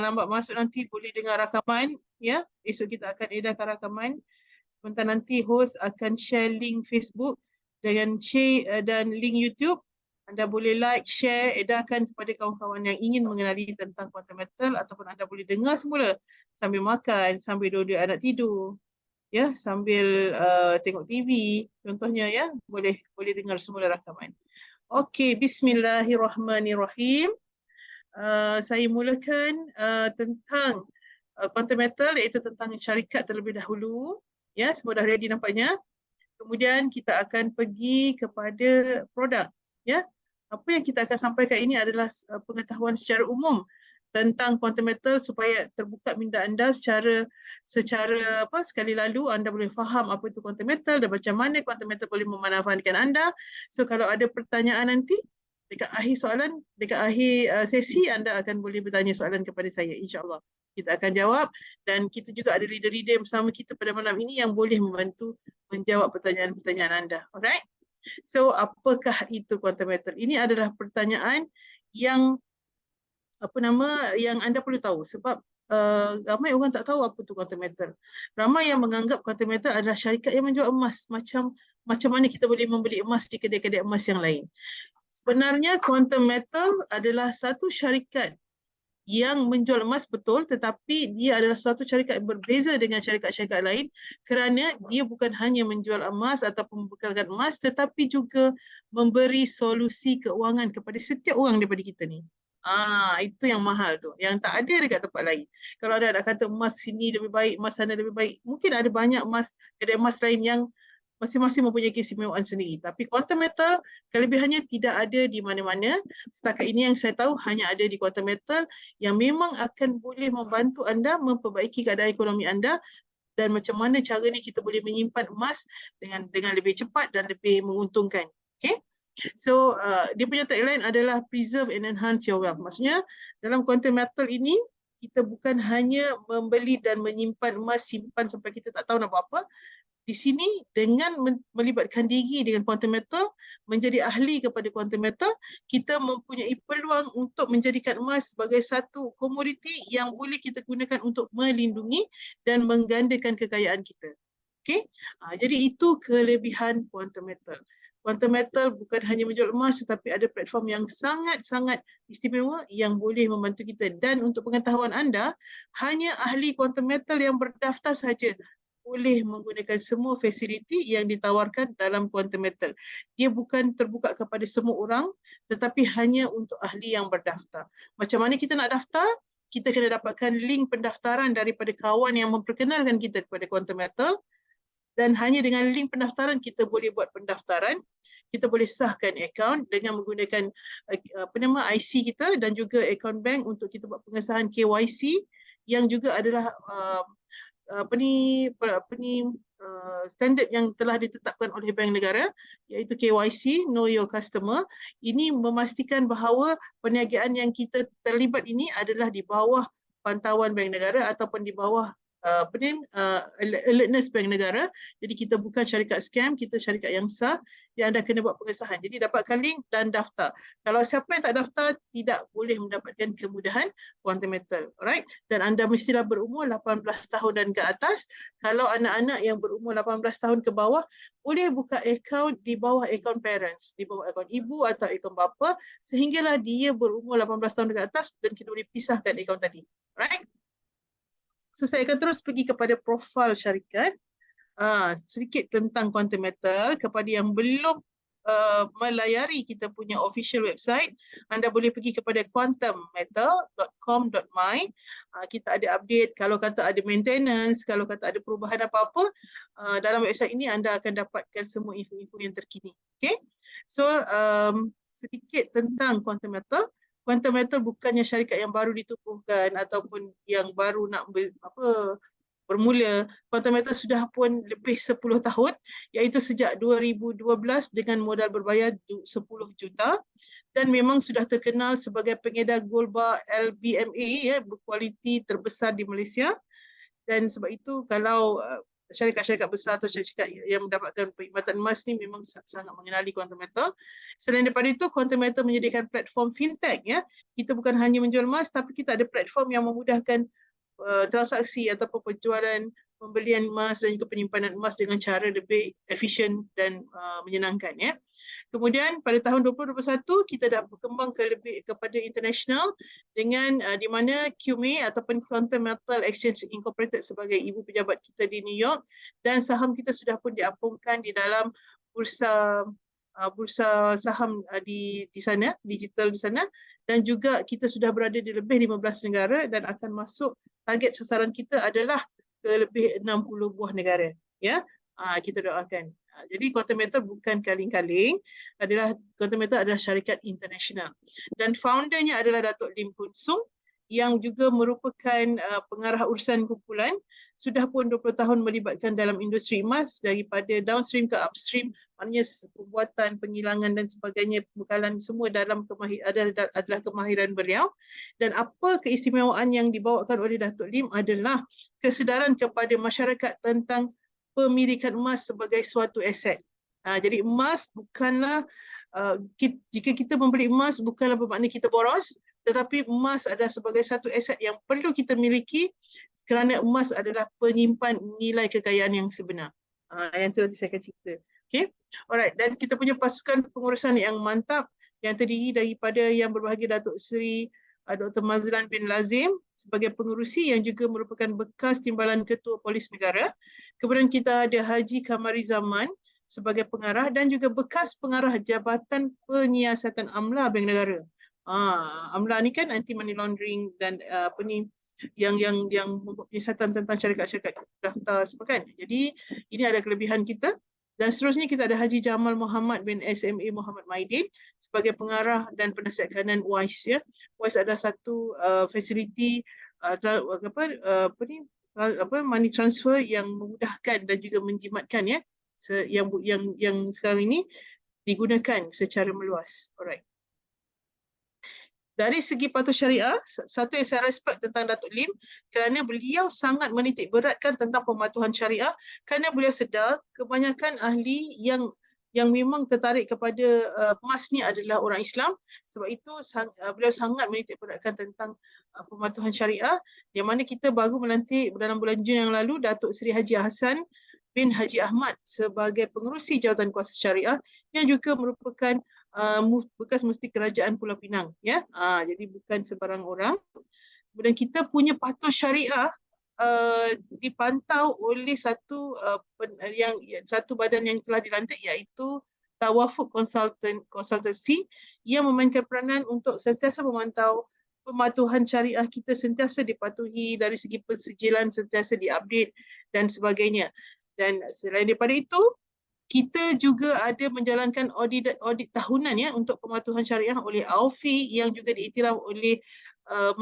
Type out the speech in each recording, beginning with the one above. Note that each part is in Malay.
lambat masuk nanti boleh dengar rakaman, ya. Esok kita akan edarkan rakaman. Sebentar nanti host akan share link Facebook dan link YouTube. Anda boleh like, share, edarkan kepada kawan-kawan yang ingin mengenali tentang quantum metal, ataupun anda boleh dengar semula sambil makan, sambil duduk anak tidur, ya, sambil tengok TV contohnya, ya. Boleh dengar semula rakaman. Okey, bismillahirrahmanirrahim. Saya mulakan tentang quantum metal, iaitu tentang syarikat terlebih dahulu, ya. Semua dah ready nampaknya. Kemudian kita akan pergi kepada produk, ya. Apa yang kita akan sampaikan ini adalah pengetahuan secara umum tentang quantum metal supaya terbuka minda anda secara sekali lalu anda boleh faham apa itu quantum metal dan macam mana quantum metal boleh memanfaatkan anda. So kalau ada pertanyaan nanti dekat akhir sesi, anda akan boleh bertanya soalan kepada saya, insya-Allah. Kita akan jawab, dan kita juga ada leader-leader yang bersama kita pada malam ini yang boleh membantu menjawab pertanyaan-pertanyaan anda. Alright? So, apakah itu quantum metal? Ini adalah pertanyaan yang yang anda perlu tahu, sebab ramai orang tak tahu apa tu quantum metal. Ramai yang menganggap quantum metal adalah syarikat yang menjual emas, macam mana kita boleh membeli emas di kedai-kedai emas yang lain. Sebenarnya quantum metal adalah satu syarikat yang menjual emas, betul, tetapi dia adalah suatu syarikat yang berbeza dengan syarikat-syarikat lain kerana dia bukan hanya menjual emas ataupun membekalkan emas, tetapi juga memberi solusi keuangan kepada setiap orang daripada kita ni. Itu yang mahal tu, yang tak ada dekat tempat lain. Kalau ada nak kata emas sini lebih baik, emas sana lebih baik, mungkin ada banyak kedai emas lain yang masing-masing mempunyai keistimewaan sendiri. Tapi quantum metal kelebihannya tidak ada di mana-mana. Setakat ini yang saya tahu hanya ada di quantum metal, yang memang akan boleh membantu anda memperbaiki keadaan ekonomi anda, dan macam mana caranya kita boleh menyimpan emas dengan lebih cepat dan lebih menguntungkan. Okay? So, dia punya tagline adalah preserve and enhance your wealth. Maksudnya, dalam quantum metal ini, kita bukan hanya membeli dan menyimpan emas, simpan sampai kita tak tahu nak buat apa. Di sini, dengan melibatkan diri dengan quantum metal, menjadi ahli kepada quantum metal, kita mempunyai peluang untuk menjadikan emas sebagai satu komoditi yang boleh kita gunakan untuk melindungi dan menggandakan kekayaan kita. Okay? Jadi itu kelebihan quantum metal. Quantum metal bukan hanya menjual emas, tetapi ada platform yang sangat-sangat istimewa yang boleh membantu kita. Dan untuk pengetahuan anda, hanya ahli quantum metal yang berdaftar sahaja boleh menggunakan semua fasiliti yang ditawarkan dalam quantum metal. Dia bukan terbuka kepada semua orang, tetapi hanya untuk ahli yang berdaftar. Macam mana kita nak daftar? Kita kena dapatkan link pendaftaran daripada kawan yang memperkenalkan kita kepada quantum metal, dan hanya dengan link pendaftaran kita boleh buat pendaftaran. Kita boleh sahkan akaun dengan menggunakan IC kita dan juga akaun bank untuk kita buat pengesahan KYC, yang juga adalah standard yang telah ditetapkan oleh Bank Negara, iaitu KYC, Know Your Customer. Ini memastikan bahawa perniagaan yang kita terlibat ini adalah di bawah pantauan Bank Negara ataupun di bawah alertness Bank Negara. Jadi kita bukan syarikat scam, kita syarikat yang sah, yang anda kena buat pengesahan. Jadi dapatkan link dan daftar. Kalau siapa yang tak daftar, tidak boleh mendapatkan kemudahan quantum metal. Alright? Dan anda mestilah berumur 18 tahun dan ke atas. Kalau anak-anak yang berumur 18 tahun ke bawah, boleh buka akaun di bawah akaun parents, di bawah akaun ibu atau akaun bapa, sehinggalah dia berumur 18 tahun ke atas dan kita boleh pisahkan akaun tadi. Alright? So, saya akan terus pergi kepada profil syarikat. Sedikit tentang quantum metal. Kepada yang belum melayari kita punya official website, anda boleh pergi kepada quantummetal.com.my. Kita ada update, kalau kata ada maintenance, kalau kata ada perubahan apa-apa, dalam website ini anda akan dapatkan semua info-info yang terkini. Okay? So, sedikit tentang quantum metal. Quantum metal bukannya syarikat yang baru ditubuhkan ataupun yang baru nak bermula. Quantum metal sudah pun lebih 10 tahun, iaitu sejak 2012 dengan modal berbayar 10 juta, dan memang sudah terkenal sebagai pengedar gold bar LBMA, berkualiti terbesar di Malaysia. Dan sebab itu kalau syarikat-syarikat besar atau syarikat yang mendapatkan perkhidmatan emas ni memang sangat mengenali Quantum Metal. Selain daripada itu, Quantum Metal menyediakan platform fintech, ya. Kita bukan hanya menjual emas, tapi kita ada platform yang memudahkan transaksi ataupun penjualan, pembelian emas dan juga penyimpanan emas dengan cara lebih efisien dan menyenangkan, ya. Kemudian pada tahun 2021 kita dah berkembang kepada international dengan di mana QME ataupun Quantum Metal Exchange Incorporated sebagai ibu pejabat kita di New York, dan saham kita sudah pun diapungkan di dalam bursa saham di sana, digital di sana, dan juga kita sudah berada di lebih 15 negara dan akan masuk, target sasaran kita adalah ke lebih 60 buah negara, ya. Kita doakan. Jadi Quantum Metal bukan kaling-kaling, Quantum Metal adalah syarikat international dan foundernya adalah Datuk Lim Poon Sung yang juga merupakan pengarah urusan kumpulan, sudah pun 20 tahun melibatkan dalam industri emas daripada downstream ke upstream, maknanya pembuatan, penghilangan dan sebagainya, pembekalan semua dalam adalah kemahiran beliau. Dan apa keistimewaan yang dibawakan oleh Datuk Lim adalah kesedaran kepada masyarakat tentang pemilikan emas sebagai suatu aset. Jadi emas bukanlah, jika kita membeli emas bukanlah bermakna kita boros, tetapi emas adalah sebagai satu aset yang perlu kita miliki kerana emas adalah penyimpan nilai kekayaan yang sebenar. Yang itu nanti saya akan cerita. Okay? Alright. Dan kita punya pasukan pengurusan yang mantap yang terdiri daripada yang berbahagia Datuk Seri Dr. Mazlan bin Lazim sebagai pengerusi yang juga merupakan bekas timbalan Ketua Polis Negara. Kemudian kita ada Haji Kamari Zaman sebagai pengarah dan juga bekas pengarah Jabatan Penyiasatan Amla Bank Negara. Amla ni kan anti money laundering dan apa ni yang membuat penyiasatan tentang syarikat-syarikat daftar semua kan. Jadi ini ada kelebihan kita. Dan seterusnya kita ada Haji Jamal Muhammad bin SMA Muhammad Maidin sebagai pengarah dan penasihat kanan WISE, ya. WISE adalah satu fasiliti money transfer yang memudahkan dan juga menjimatkan, ya, yang sekarang ini digunakan secara meluas. Alright. Dari segi patuh syariah, satu yang saya respect tentang Datuk Lim kerana beliau sangat menitik beratkan tentang pematuhan syariah kerana beliau sedar kebanyakan ahli yang memang tertarik kepada emas ni adalah orang Islam. Sebab itu beliau sangat menitik beratkan tentang pematuhan syariah, yang mana kita baru melantik dalam bulan Jun yang lalu Datuk Seri Haji Hassan bin Haji Ahmad sebagai pengerusi Jawatan Kuasa Syariah yang juga merupakan bekas Mufti Kerajaan Pulau Pinang, ya. Jadi bukan sebarang orang. Kemudian kita punya patuh syariah dipantau oleh satu badan yang telah dilantik, iaitu Tawafuq Consultancy yang memainkan peranan untuk sentiasa memantau pematuhan syariah kita sentiasa dipatuhi, dari segi pensijilan sentiasa diupdate dan sebagainya. Dan selain daripada itu, kita juga ada menjalankan audit tahunan, ya, untuk pematuhan syariah oleh AUFI yang juga diiktiraf oleh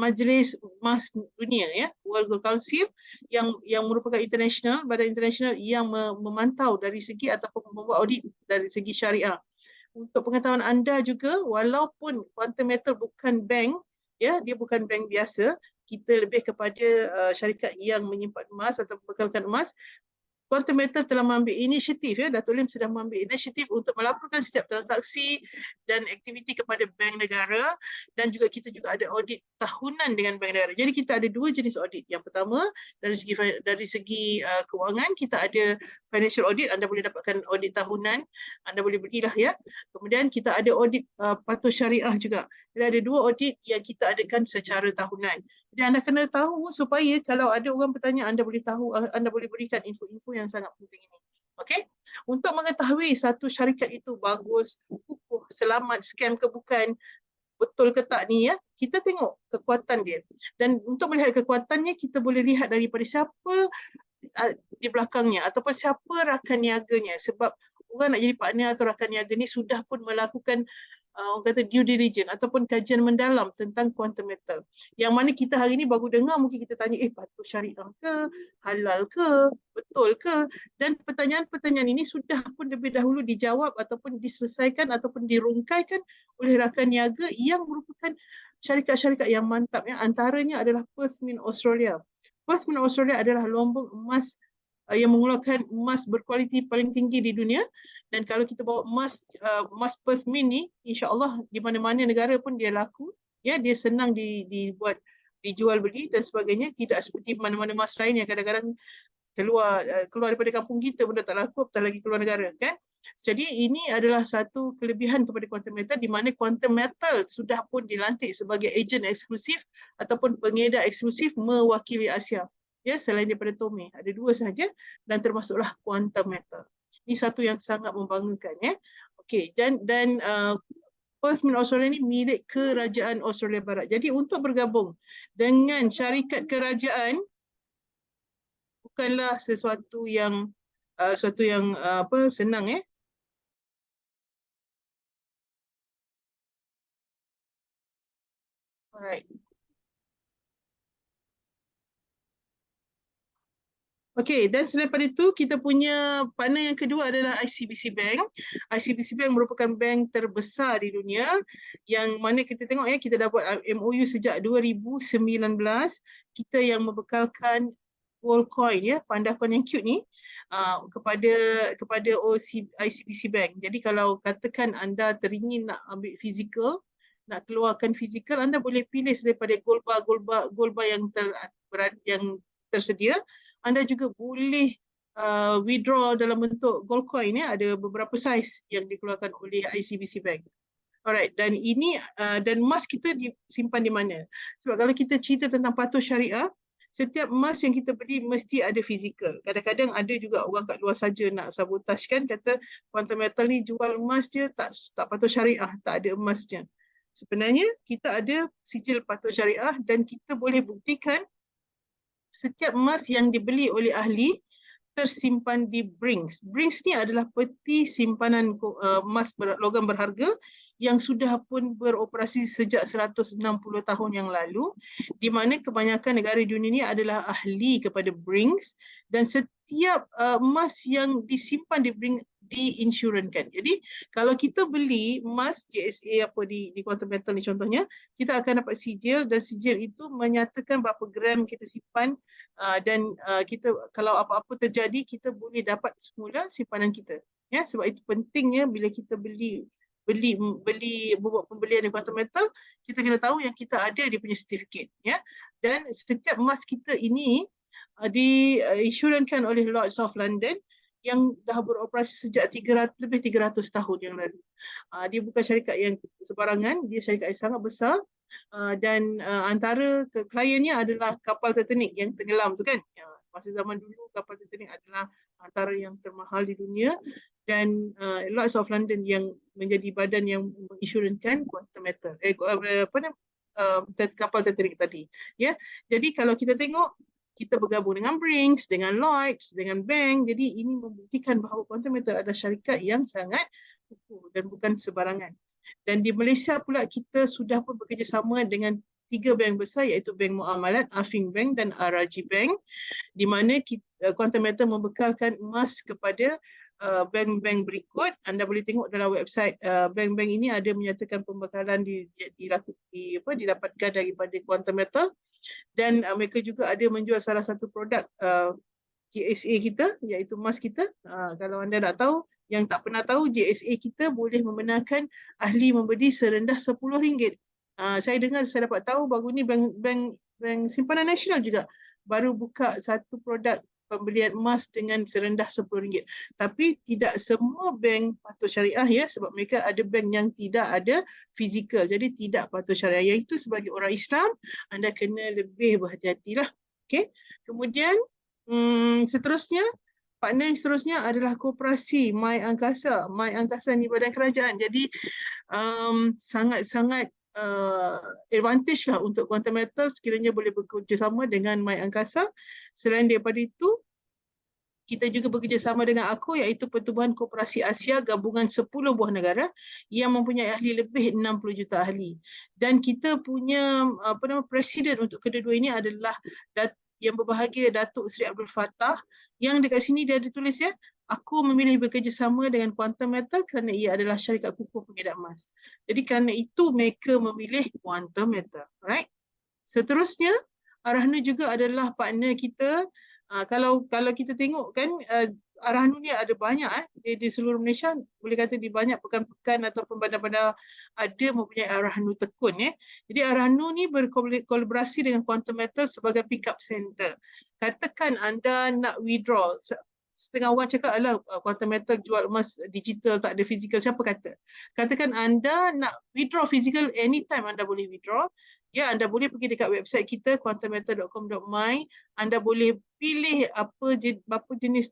Majlis Emas Dunia, ya, World Gold Council yang merupakan badan international yang memantau dari segi ataupun membuat audit dari segi syariah. Untuk pengetahuan anda juga, walaupun Quantum Metal bukan bank, ya, dia bukan bank biasa, kita lebih kepada syarikat yang menyimpan emas atau membekalkan emas. Quantum Metal telah mengambil inisiatif, ya, Datuk Lim sudah mengambil inisiatif untuk melaporkan setiap transaksi dan aktiviti kepada bank negara, dan juga kita juga ada audit tahunan dengan bank negara. Jadi kita ada dua jenis audit. Yang pertama dari segi kewangan, kita ada financial audit, anda boleh dapatkan audit tahunan, anda boleh belilah, ya. Kemudian kita ada audit patuh syariah juga. Jadi ada dua audit yang kita adakan secara tahunan. Jadi anda kena tahu supaya kalau ada orang bertanya, anda boleh tahu, anda boleh berikan info-info yang sangat penting ini. Okey? Untuk mengetahui satu syarikat itu bagus, kukuh, selamat, scam ke bukan, betul ke tak ni, ya, kita tengok kekuatan dia. Dan untuk melihat kekuatannya, kita boleh lihat daripada siapa di belakangnya ataupun siapa rakan niaganya. Sebab orang nak jadi partner atau rakan niaga ni sudah pun melakukan orang kata due diligence ataupun kajian mendalam tentang Quantum Metal. Yang mana kita hari ni baru dengar, mungkin kita tanya, patuh syariah ke, halal ke, betul ke? Dan pertanyaan-pertanyaan ini sudah pun lebih dahulu dijawab ataupun diselesaikan ataupun dirungkaikan oleh rakan niaga yang merupakan syarikat-syarikat yang mantap, ya. Antaranya adalah Perth Mint Australia. Perth Mint Australia adalah lumbung emas yang mengeluarkan emas berkualiti paling tinggi di dunia. Dan kalau kita bawa emas Perth Mint ni, insya-Allah di mana-mana negara pun dia laku. Ya, dia senang dibuat, dijual beli dan sebagainya, tidak seperti mana-mana emas lain yang kadang-kadang keluar daripada kampung kita pun dah tak laku, apatah lagi keluar negara, kan? Jadi ini adalah satu kelebihan kepada quantum metal, di mana quantum metal sudah pun dilantik sebagai ejen eksklusif ataupun pengedar eksklusif mewakili Asia. Ya, selain daripada Tomei, ada 2 sahaja dan termasuklah quantum metal. Ini satu yang sangat membanggakan, ya. Okey, dan Perth Mint Australia ini milik Kerajaan Australia Barat. Jadi untuk bergabung dengan syarikat kerajaan bukanlah sesuatu yang senang, ya. Alright. Okey, dan selain daripada itu, kita punya partner yang kedua adalah ICBC Bank. ICBC Bank merupakan bank terbesar di dunia, yang mana kita tengok, ya, kita dah buat MOU sejak 2019. Kita yang membekalkan gold coin, ya, panda coin yang cute ni, kepada ICBC Bank. Jadi kalau katakan anda teringin nak ambil fizikal, nak keluarkan fizikal, anda boleh pilih daripada gold bar yang tersedia. Anda juga boleh withdraw dalam bentuk gold coin, ya. Ada beberapa saiz yang dikeluarkan oleh ICBC Bank. Alright, dan ini dan emas kita disimpan di mana? Sebab kalau kita cerita tentang patuh syariah, setiap emas yang kita beli mesti ada fizikal. Kadang-kadang ada juga orang kat luar saja nak sabotage, kan, kata quantum metal ni jual emas dia tak patuh syariah, tak ada emasnya. Sebenarnya kita ada sijil patuh syariah dan kita boleh buktikan setiap emas yang dibeli oleh ahli tersimpan di Brinks. Brinks ni adalah peti simpanan emas logam berharga yang sudah pun beroperasi sejak 160 tahun yang lalu, di mana kebanyakan negara di dunia ini adalah ahli kepada Brinks, dan setiap emas yang disimpan di Brinks diinsurankan. Jadi kalau kita beli emas JSA di quantum metal ni contohnya, kita akan dapat sijil, dan sijil itu menyatakan berapa gram kita simpan, dan kita kalau apa-apa terjadi kita boleh dapat semula simpanan kita, ya. Sebab itu pentingnya bila kita buat pembelian di quantum metal, kita kena tahu yang kita ada dia punya sertifikat, ya. Dan setiap emas kita ini diinsurankan oleh Lloyd's of London yang dah beroperasi sejak lebih 300 tahun yang lalu. Dia bukan syarikat yang sebarangan, dia syarikat yang sangat besar, dan antara kliennya adalah kapal Titanic yang tenggelam tu, kan. Masa zaman dulu kapal Titanic adalah antara yang termahal di dunia, dan Lloyd's of London yang menjadi badan yang menginsurankan quantum metal, kapal Titanic tadi, ya. Jadi kalau kita tengok, kita bergabung dengan Brinks, dengan Lloyds, dengan bank. Jadi ini membuktikan bahawa quantum metal adalah syarikat yang sangat kukuh dan bukan sebarangan. Dan di Malaysia pula kita sudah pun bekerjasama dengan 3 bank besar, iaitu Bank Muamalat, Afin Bank dan RRG Bank, di mana quantum metal membekalkan emas kepada bank-bank berikut. Anda boleh tengok dalam website bank-bank ini ada menyatakan pembekalan didapatkan daripada quantum metal. Dan mereka juga ada menjual salah satu produk JSA kita, iaitu emas kita. Kalau anda nak tahu, yang tak pernah tahu, JSA kita boleh membenarkan ahli membeli serendah RM10. Saya dapat tahu baru ni bank simpanan nasional juga baru buka satu produk pembelian emas dengan serendah RM10. Tapi tidak semua bank patuh syariah, ya, sebab mereka ada bank yang tidak ada fizikal, jadi tidak patuh syariah. Iaitu sebagai orang Islam, anda kena lebih berhati-hatilah. Okay. Kemudian seterusnya, partner yang seterusnya adalah koperasi My Angkasa. My Angkasa ni badan kerajaan, jadi sangat-sangat advantage lah untuk quantum metal sekiranya boleh bekerjasama dengan My Angkasa. Selain daripada itu, kita juga bekerjasama dengan AKO, iaitu Pertubuhan Koperasi Asia, gabungan 10 buah negara yang mempunyai ahli lebih 60 juta ahli. Dan kita punya presiden untuk kedua-dua ini adalah yang berbahagia Datuk Seri Abdul Fattah, yang dekat sini dia ada tulis, ya, aku memilih bekerjasama dengan quantum metal kerana ia adalah syarikat kukuh pengedar emas. Jadi kerana itu mereka memilih quantum metal. Alright. Seterusnya, Arahna juga adalah partner kita Kalau kita tengok kan Arahanoo ni ada banyak di seluruh Malaysia, boleh kata di banyak pekan-pekan ataupun bandar-bandar ada mempunyai Arahanoo tekun ya. Jadi Arahanoo ni berkolaborasi dengan Quantum Metal sebagai pick-up center. Katakan anda nak withdraw, setengah orang cakap alah Quantum Metal jual emas digital tak ada fizikal, siapa kata? Katakan anda nak withdraw fizikal, anytime anda boleh withdraw. Ya, anda boleh pergi dekat website kita quantummetal.com.my. Anda boleh pilih apa jenis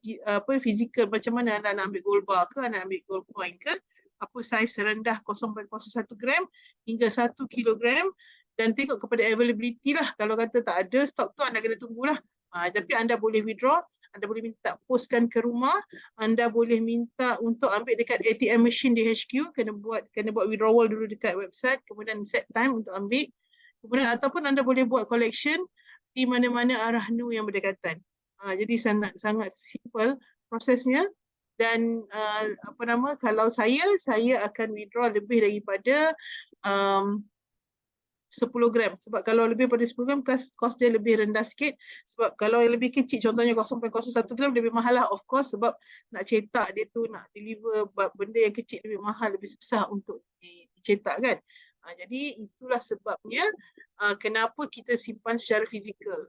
fizikal, macam mana anda nak ambil gold bar ke, anda nak ambil gold coin ke, apa saiz rendah 0.01 gram hingga 1 kilogram, dan tengok kepada availability lah. Kalau kata tak ada stok tu, anda kena tunggulah. Tapi anda boleh withdraw, anda boleh minta postkan ke rumah, anda boleh minta untuk ambil dekat ATM machine di HQ, kena buat withdrawal dulu dekat website, kemudian set time untuk ambil. Kemudian ataupun anda boleh buat collection di mana-mana Arahanoo yang berdekatan. Jadi sangat simple prosesnya. Dan kalau saya akan withdraw lebih daripada 10 gram. Sebab kalau lebih pada 10 gram, kos dia lebih rendah sikit. Sebab kalau yang lebih kecil, contohnya 0.01 gram, lebih mahal lah of course. Sebab nak cetak dia tu, nak deliver benda yang kecil lebih mahal, lebih susah untuk dicetak kan. Jadi itulah sebabnya kenapa kita simpan secara fizikal,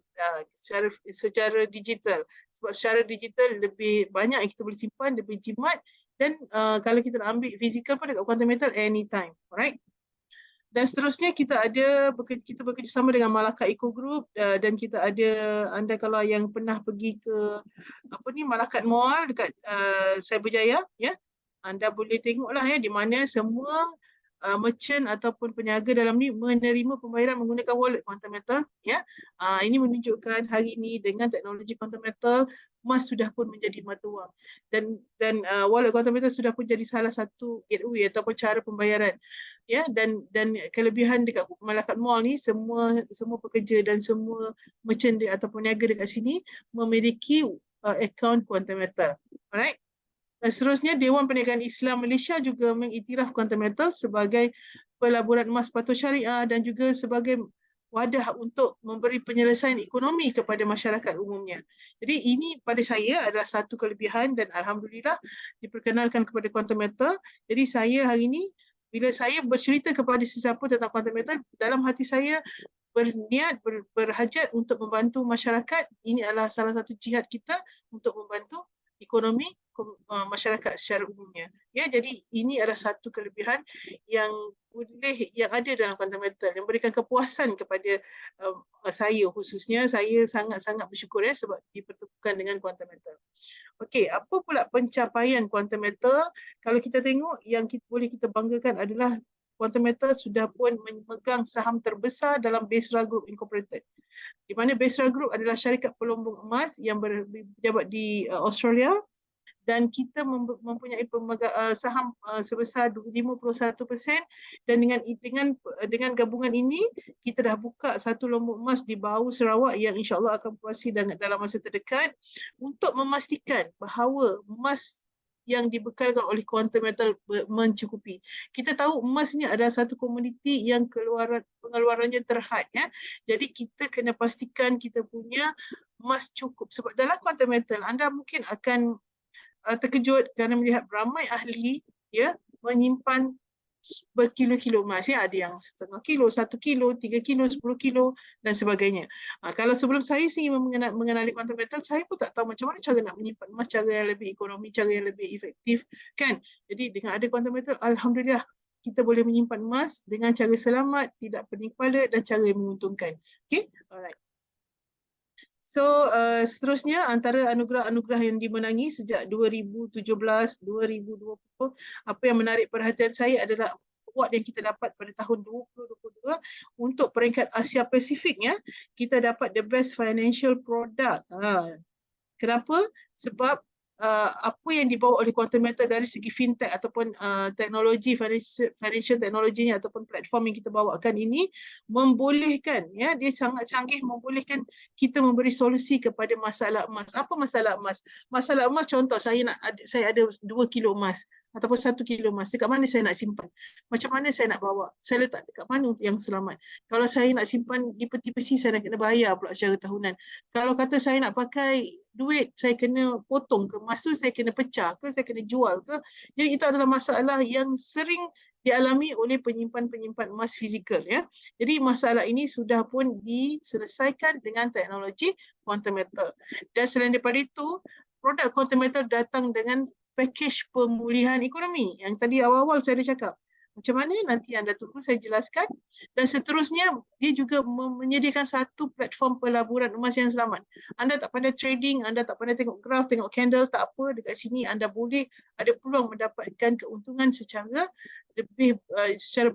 secara digital. Sebab secara digital lebih banyak yang kita boleh simpan, lebih jimat. Dan kalau kita nak ambil fizikal pun dekat Quantum Metal anytime. Alright? Dan seterusnya kita bekerjasama dengan Malacca Eco Group, dan kita ada, anda kalau yang pernah pergi ke Malacca Mall dekat Cyberjaya ya, anda boleh tengoklah ya di mana semua merchant ataupun peniaga dalam ni menerima pembayaran menggunakan wallet Quantum Metal ya. Ini menunjukkan hari ini dengan teknologi Quantum Metal, emas sudah pun menjadi mata wang, dan wallet Quantum Metal sudah pun jadi salah satu gateway ataupun cara pembayaran ya. Dan kelebihan dekat Malacca Mall ni, semua pekerja dan semua merchant ataupun peniaga dekat sini memiliki akaun Quantum Metal. Alright. Dan seterusnya, Dewan Perniagaan Islam Malaysia juga mengiktiraf Quantum Metal sebagai pelaburan emas patuh syariah dan juga sebagai wadah untuk memberi penyelesaian ekonomi kepada masyarakat umumnya. Jadi ini pada saya adalah satu kelebihan dan Alhamdulillah diperkenalkan kepada Quantum Metal. Jadi saya hari ini, bila saya bercerita kepada sesiapa tentang Quantum Metal, dalam hati saya berniat, berhajat untuk membantu masyarakat. Ini adalah salah satu jihad kita untuk membantu ekonomi masyarakat secara umumnya. Ya, jadi ini adalah satu kelebihan yang ada dalam Quantum Metal, yang memberikan kepuasan kepada saya khususnya. Saya sangat-sangat bersyukur sebab dipertemukan dengan Quantum Metal. Okey, apa pula pencapaian Quantum Metal? Kalau kita tengok, yang boleh kita banggakan adalah Quantum Metal sudah pun memegang saham terbesar dalam Besra Group Incorporated. Di mana Besra Group adalah syarikat pelombong emas yang berjabat di Australia, dan kita mempunyai saham sebesar 51%, dan dengan gabungan ini kita dah buka satu lombok emas di Bahu Sarawak yang insya-Allah akan beroperasi dalam masa terdekat untuk memastikan bahawa emas yang dibekalkan oleh Quantum Metal mencukupi. Kita tahu emas ni adalah satu komoditi yang pengeluarannya terhad ya. Jadi kita kena pastikan kita punya emas cukup. Sebab dalam Quantum Metal anda mungkin akan terkejut kerana melihat ramai ahli ya menyimpan berkilo-kilo emas ya. Ada yang setengah kilo, 1 kilo, 3 kilo, 10 kilo dan sebagainya. Kalau sebelum saya sendiri mengenali Quantum Metal, saya pun tak tahu macam mana cara nak menyimpan emas, cara yang lebih ekonomi, cara yang lebih efektif kan. Jadi dengan ada Quantum Metal, alhamdulillah kita boleh menyimpan emas dengan cara selamat, tidak pening kepala dan cara yang menguntungkan. Okay, alright. So seterusnya, antara anugerah-anugerah yang dimenangi sejak 2017, 2020, apa yang menarik perhatian saya adalah award yang kita dapat pada tahun 2022 untuk peringkat Asia Pasifik ya. Kita dapat the best financial product. Kenapa? Sebab apa yang dibawa oleh Quantum Metal dari segi fintech ataupun teknologi financial teknologinya ataupun platform yang kita bawakan ini membolehkan ya, dia sangat canggih, membolehkan kita memberi solusi kepada masalah emas. Apa masalah emas? Masalah emas, contoh saya ada 2 kilo emas ataupun 1 kilo emas. Dekat mana saya nak simpan? Macam mana saya nak bawa? Saya letak dekat mana yang selamat? Kalau saya nak simpan di peti besi, saya nak kena bayar pula secara tahunan. Kalau kata saya nak pakai duit saya kena potong ke, emas tu saya kena pecah ke, saya kena jual ke. Jadi itu adalah masalah yang sering dialami oleh penyimpan-penyimpan emas fizikal, ya. Jadi masalah ini sudah pun diselesaikan dengan teknologi quantum metal. Dan selain daripada itu, produk quantum metal datang dengan package pemulihan ekonomi yang tadi awal-awal saya ada cakap. Macam mana nanti anda tunggu saya jelaskan. Dan seterusnya, dia juga menyediakan satu platform pelaburan emas yang selamat. Anda tak pandai trading, anda tak pandai tengok graf, tengok candle, tak apa. Dekat sini anda boleh ada peluang mendapatkan keuntungan secara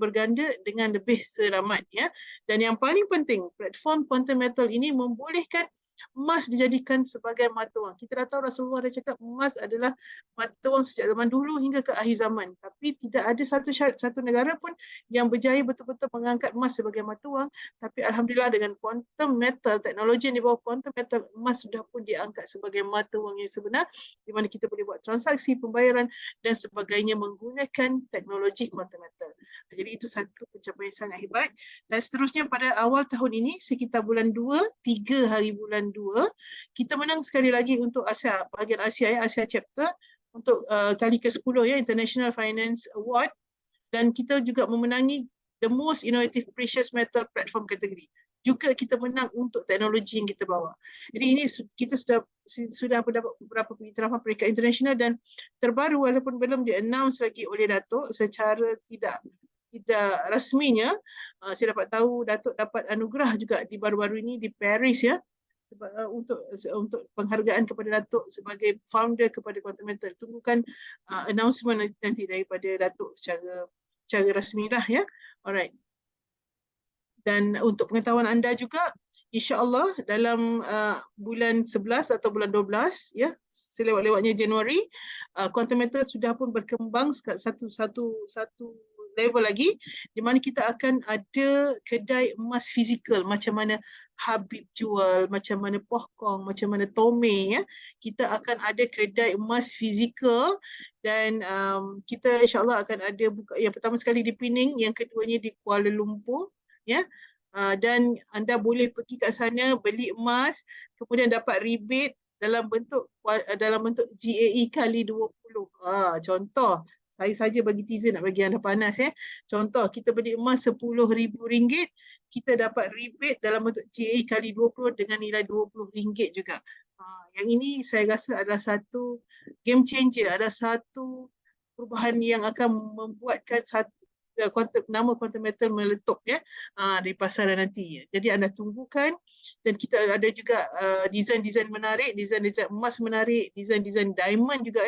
berganda dengan lebih selamat, ya. Dan yang paling penting, platform quantum metal ini membolehkan emas dijadikan sebagai mata wang. Kita dah tahu Rasulullah dah cakap emas adalah mata wang sejak zaman dulu hingga ke akhir zaman. Tapi tidak ada satu negara pun yang berjaya betul-betul mengangkat emas sebagai mata wang. Tapi Alhamdulillah dengan quantum metal, teknologi yang di bawah quantum metal, emas sudah pun diangkat sebagai mata wang yang sebenar, di mana kita boleh buat transaksi, pembayaran dan sebagainya menggunakan teknologi quantum metal. Jadi itu satu pencapaian sangat hebat. Dan seterusnya pada awal tahun ini, sekitar bulan 2, 3 hari bulan 2, kita menang sekali lagi untuk Asia, bahagian Asia, ya, Asia chapter, untuk kali ke-10, ya, International Finance Award. Dan kita juga memenangi the most innovative precious metal platform kategori. Juga kita menang untuk teknologi yang kita bawa. Jadi ini kita sudah mendapat beberapa pengiktirafan peringkat internasional, dan terbaru walaupun belum di-announce lagi oleh Datuk secara tidak rasminya, saya dapat tahu Datuk dapat anugerah juga di baru-baru ini di Paris, ya, untuk penghargaan kepada Datuk sebagai founder kepada Quantum Metal. Tunggukan announcement nanti daripada Datuk secara rasmi lah, ya. Alright. Dan untuk pengetahuan anda juga, insya-Allah dalam bulan 11 atau bulan 12, ya, selewat-lewatnya Januari, Quantum Metal sudah pun berkembang satu level lagi, di mana kita akan ada kedai emas fizikal macam mana Habib jual, macam mana Poh Kong, macam mana Tome, ya. Kita akan ada kedai emas fizikal, dan kita insya-Allah akan ada buka yang pertama sekali di Penang, yang keduanya di Kuala Lumpur, ya. Dan anda boleh pergi kat sana beli emas, kemudian dapat rebate dalam bentuk GAE kali 20. Contoh, saya saja bagi teaser nak bagi anda panas, ya. Contoh, kita beli emas RM10,000, kita dapat rebate dalam bentuk GAE kali 20 dengan nilai RM20 juga. Yang ini saya rasa adalah satu game changer, ada satu perubahan yang akan membuatkan nama Quantum Metal meletup, ya, di pasaran nanti. Jadi anda tunggukan, dan kita ada juga desain-desain menarik, desain-desain emas menarik, desain-desain diamond juga,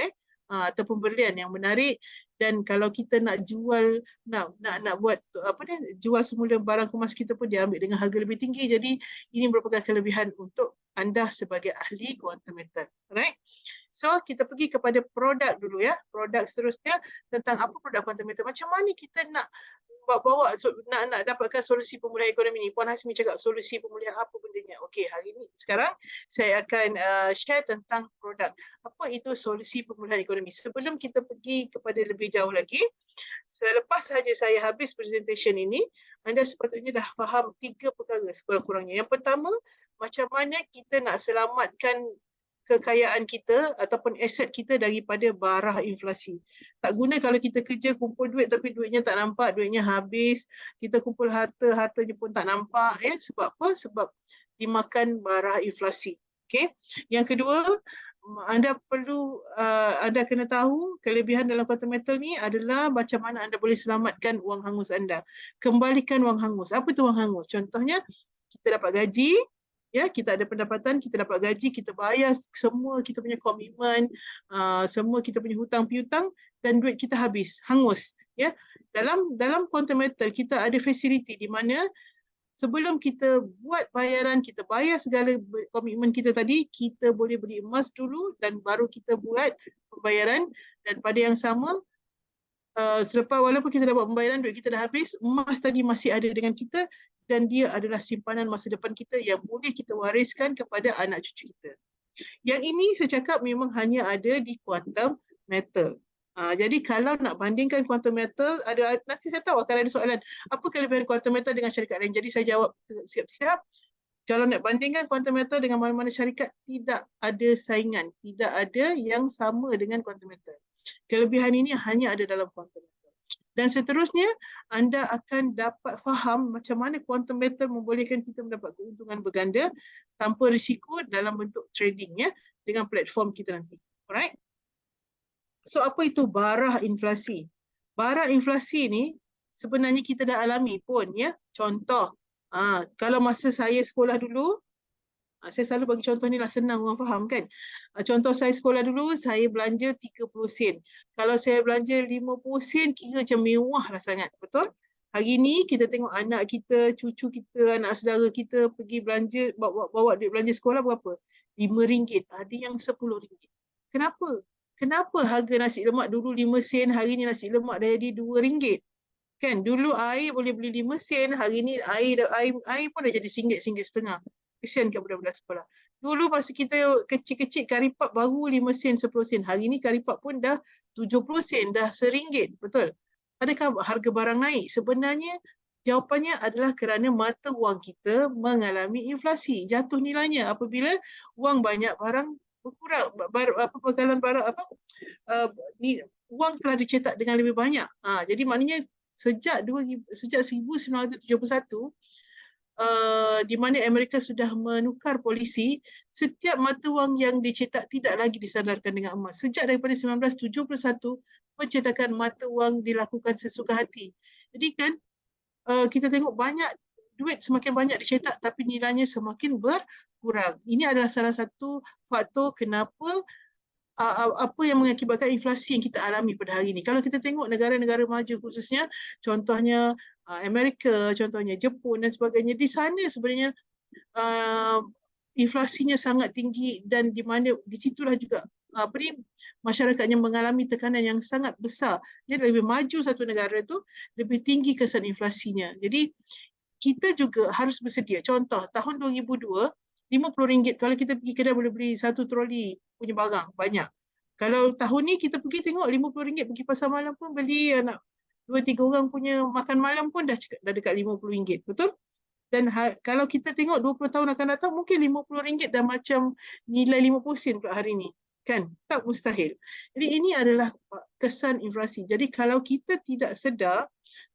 ataupun berlian yang menarik. Dan kalau kita nak jual, nak buat jual semula barang kemas kita pun diambil dengan harga lebih tinggi. Jadi ini merupakan kelebihan untuk anda sebagai ahli quantum metal. Alright. So kita pergi kepada produk dulu, ya. Produk seterusnya tentang apa produk quantum metal. Macam mana kita nak bawa nak dapatkan solusi pemulihan ekonomi ni. Puan Hasmi cakap solusi pemulihan apa bendanya. Okey, hari ini sekarang saya akan share tentang produk. Apa itu solusi pemulihan ekonomi? Sebelum kita pergi kepada lebih jauh lagi, selepas sahaja saya habis presentation ini, anda sepatutnya dah faham 3 perkara sekurang-kurangnya. Yang pertama, macam mana kita nak selamatkan kekayaan kita ataupun aset kita daripada barah inflasi. Tak guna kalau kita kerja kumpul duit tapi duitnya tak nampak, duitnya habis, kita kumpul hartanya pun tak nampak, ya. Sebab apa? Sebab dimakan barah inflasi. Okey. Yang kedua, anda kena tahu kelebihan dalam quantum metal ni adalah macam mana anda boleh selamatkan wang hangus anda. Kembalikan wang hangus. Apa tu wang hangus? Contohnya, kita dapat gaji, ya, kita ada pendapatan, kita dapat gaji, kita bayar semua kita punya komitmen, semua kita punya hutang piutang, dan duit kita habis, hangus, ya. Dalam quantum metal kita ada fasiliti di mana sebelum kita buat bayaran, kita bayar segala komitmen kita tadi, kita boleh beli emas dulu dan baru kita buat pembayaran. Dan pada yang sama, selepas walaupun kita dapat pembayaran, duit kita dah habis, emas tadi masih ada dengan kita, dan dia adalah simpanan masa depan kita yang boleh kita wariskan kepada anak cucu kita. Yang ini saya cakap memang hanya ada di quantum metal. Jadi kalau nak bandingkan quantum metal, nanti saya tahu akan ada soalan, apa kelebihan quantum metal dengan syarikat lain. Jadi saya jawab siap-siap. Kalau nak bandingkan quantum metal dengan mana-mana syarikat, tidak ada saingan. Tidak ada yang sama dengan quantum metal. Kelebihan ini hanya ada dalam quantum metal. Dan seterusnya, anda akan dapat faham macam mana quantum metal membolehkan kita mendapat keuntungan berganda tanpa risiko dalam bentuk trading ya, dengan platform kita nanti. Alright? So apa itu barah inflasi? Barah inflasi ni sebenarnya kita dah alami pun ya. Contoh, kalau masa saya sekolah dulu, saya selalu bagi contoh ni lah, senang orang faham kan. Contoh saya sekolah dulu, saya belanja 30 sen. Kalau saya belanja 50 sen, kira macam mewah lah sangat. Betul? Hari ni kita tengok anak kita, cucu kita, anak saudara kita pergi belanja, bawa duit belanja sekolah berapa? RM5. Ada yang RM10. Kenapa? Kenapa harga nasi lemak dulu 5 sen, hari ni nasi lemak dah jadi RM2? Kan dulu air boleh beli 5 sen, hari ni air pun dah jadi RM1.50. Kesian kat budak-budak sekolah. Dulu masa kita kecil-kecil karipap baru 5 sen, 10 sen. Hari ni karipap pun dah 70 sen, dah RM1. Betul? Adakah harga barang naik? Sebenarnya jawapannya adalah kerana mata wang kita mengalami inflasi. Jatuh nilainya apabila wang banyak, barang berkurang. Bekalan barang wang telah dicetak dengan lebih banyak. Jadi maknanya sejak 1971 di mana Amerika sudah menukar polisi, setiap mata wang yang dicetak tidak lagi disandarkan dengan emas. Sejak daripada 1971, pencetakan mata wang dilakukan sesuka hati. Jadi kan kita tengok banyak duit semakin banyak dicetak tapi nilainya semakin berkurang. Ini adalah salah satu faktor kenapa apa yang mengakibatkan inflasi yang kita alami pada hari ini. Kalau kita tengok negara-negara maju khususnya, contohnya Amerika, contohnya Jepun dan sebagainya, di sana sebenarnya inflasinya sangat tinggi dan di mana di situlah juga masyarakatnya mengalami tekanan yang sangat besar. Jadi lebih maju satu negara itu, lebih tinggi kesan inflasinya. Jadi kita juga harus bersedia. Contoh, tahun 2002, RM50. Kalau kita pergi kedai boleh beli satu troli punya barang banyak. Kalau tahun ni kita pergi tengok RM50, pergi pasar malam pun beli nak 2-3 orang punya makan malam pun dah dekat RM50. Betul? Dan kalau kita tengok 20 tahun akan datang, mungkin RM50 dah macam nilai 50 sen pula hari ni. Kan? Tak mustahil. Jadi ini adalah kesan inflasi. Jadi kalau kita tidak sedar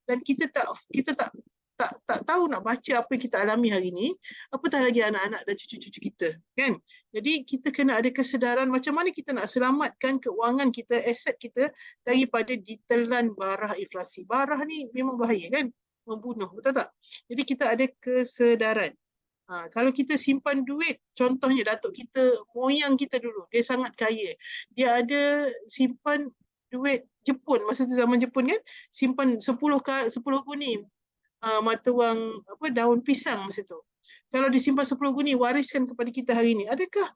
dan kita tak tahu nak baca apa yang kita alami hari ini, apatah lagi anak-anak dan cucu-cucu kita, kan? Jadi kita kena ada kesedaran macam mana kita nak selamatkan keuangan kita, aset kita daripada ditelan barah inflasi. Barah ni memang bahaya kan? Membunuh, betul tak? Jadi kita ada kesedaran. Kalau kita simpan duit, contohnya datuk kita, moyang kita dulu, dia sangat kaya. Dia ada simpan duit Jepun, masa tu zaman Jepun kan, simpan 10 guni mata wang daun pisang masa tu. Kalau disimpan 10 guni, wariskan kepada kita hari ini, adakah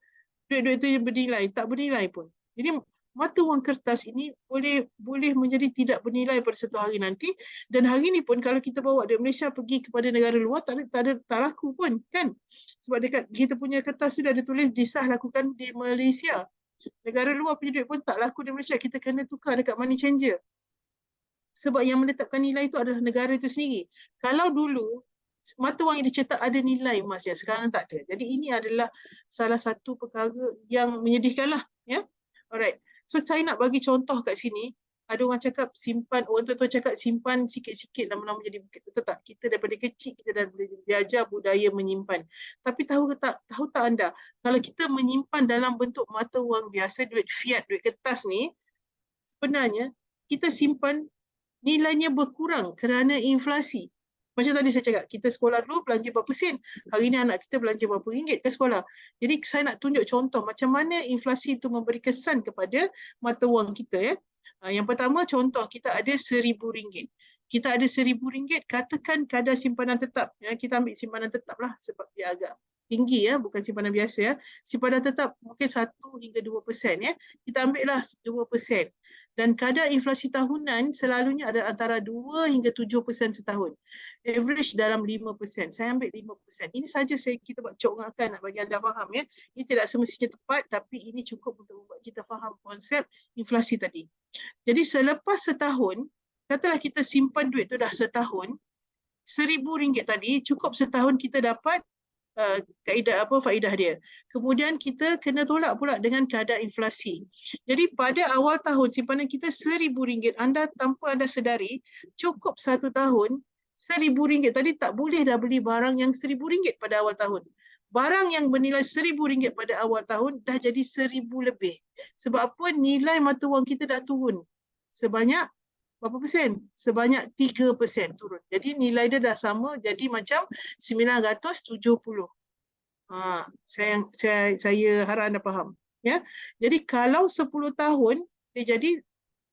duit-duit itu bernilai? Tak bernilai pun. Jadi mata wang kertas ini boleh menjadi tidak bernilai pada satu hari nanti, dan hari ini pun kalau kita bawa dari Malaysia pergi kepada negara luar, tak laku pun kan, sebab dekat kita punya kertas sudah ada tulis disah lakukan di Malaysia. Negara luar punya duit pun tak laku di Malaysia, kita kena tukar dekat money changer. Sebab yang menetapkan nilai itu adalah negara itu sendiri. Kalau dulu mata wang yang dicetak ada nilai emas, yang sekarang tak ada. Jadi ini adalah salah satu perkara yang menyedihkan lah. Ya? Alright. So saya nak bagi contoh kat sini. Ada orang cakap simpan, orang tua cakap simpan sikit-sikit lama-lama jadi bukit. Betul tak? Kita daripada kecil kita dah belajar budaya menyimpan. Tapi tahu tak anda, kalau kita menyimpan dalam bentuk mata wang biasa, duit fiat, duit kertas ni, sebenarnya kita simpan nilainya berkurang kerana inflasi. Macam tadi saya cakap, kita sekolah dulu belanja berapa sen. Hari ni anak kita belanja berapa ringgit ke sekolah. Jadi saya nak tunjuk contoh macam mana inflasi itu memberi kesan kepada mata wang kita. Ya. Yang pertama, contoh kita ada RM1,000. Kita ada RM1,000, katakan kadar simpanan tetap. Ya, kita ambil simpanan tetap lah sebab dia agak tinggi, ya, bukan simpanan biasa. Ya. Simpanan tetap mungkin 1 hingga 2%. Ya. Kita ambil lah 2%. Dan kadar inflasi tahunan selalunya ada antara 2 hingga 7% setahun. Average dalam 5%. Saya ambil 5%. Ini saja kita buat congakkan nak bagi anda faham. Ya. Ini tidak semestinya tepat, tapi ini cukup untuk membuat kita faham konsep inflasi tadi. Jadi selepas setahun, katalah kita simpan duit tu dah setahun, RM1,000 tadi, cukup setahun kita dapat faedah dia. Kemudian kita kena tolak pula dengan keadaan inflasi. Jadi pada awal tahun simpanan kita RM1,000, tanpa anda sedari, cukup 1 tahun RM1,000. Tadi tak boleh dah beli barang yang RM1,000 pada awal tahun. Barang yang bernilai RM1,000 pada awal tahun dah jadi RM1,000 lebih. Sebab apa? Nilai mata wang kita dah turun sebanyak berapa persen? Sebanyak 3% turun. Jadi nilai dia dah sama, jadi macam 970. Saya harap anda faham. Ya? Jadi kalau 10 tahun, dia jadi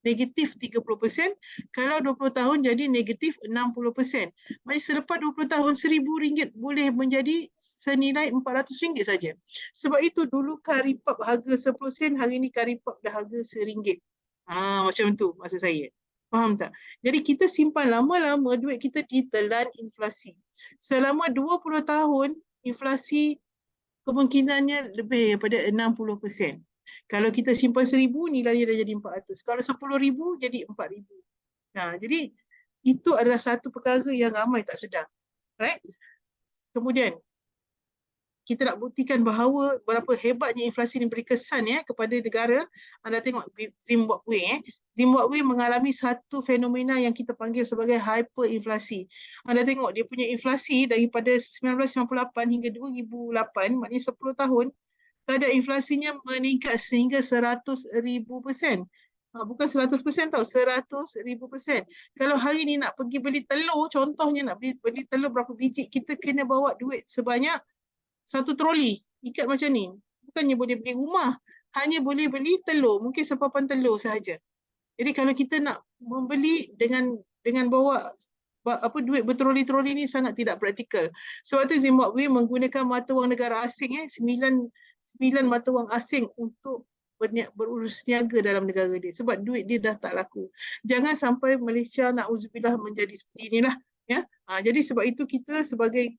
negatif 30%. Kalau 20 tahun, jadi negatif 60%. Maksudnya selepas 20 tahun, RM1,000 boleh menjadi senilai RM400 saja. Sebab itu dulu karipap harga 10 sen, hari ini karipap dah harga RM1. Macam tu maksud saya. Faham tak? Jadi kita simpan lama-lama duit kita ditelan inflasi. Selama 20 tahun, inflasi kemungkinannya lebih daripada 60%. Kalau kita simpan RM1,000, nilainya dah jadi RM400. Kalau RM10,000, jadi RM4,000. Jadi itu adalah satu perkara yang ramai tak sedar. Right? Kemudian, kita nak buktikan bahawa berapa hebatnya inflasi ini beri kesan kepada negara. Anda tengok Zimbabwe. Zimbabwe mengalami satu fenomena yang kita panggil sebagai hyperinflasi. Anda tengok dia punya inflasi daripada 1998 hingga 2008, maknanya 10 tahun, kadar inflasinya meningkat sehingga 100,000%. Bukan 100% tau, 100,000%. Kalau hari ni nak pergi beli telur, contohnya nak beli telur berapa biji, kita kena bawa duit sebanyak 1 troli, ikat macam ni. Bukannya boleh beli rumah, hanya boleh beli telur, mungkin sepapan telur sahaja. Jadi kalau kita nak membeli dengan bawa duit bertroli-troli ni sangat tidak praktikal. Sebab tu Zimbabwe menggunakan mata wang negara asing, 9 mata wang asing untuk berurus niaga dalam negara dia. Sebab duit dia dah tak laku. Jangan sampai Malaysia na'udzubillah menjadi seperti inilah. Jadi sebab itu kita sebagai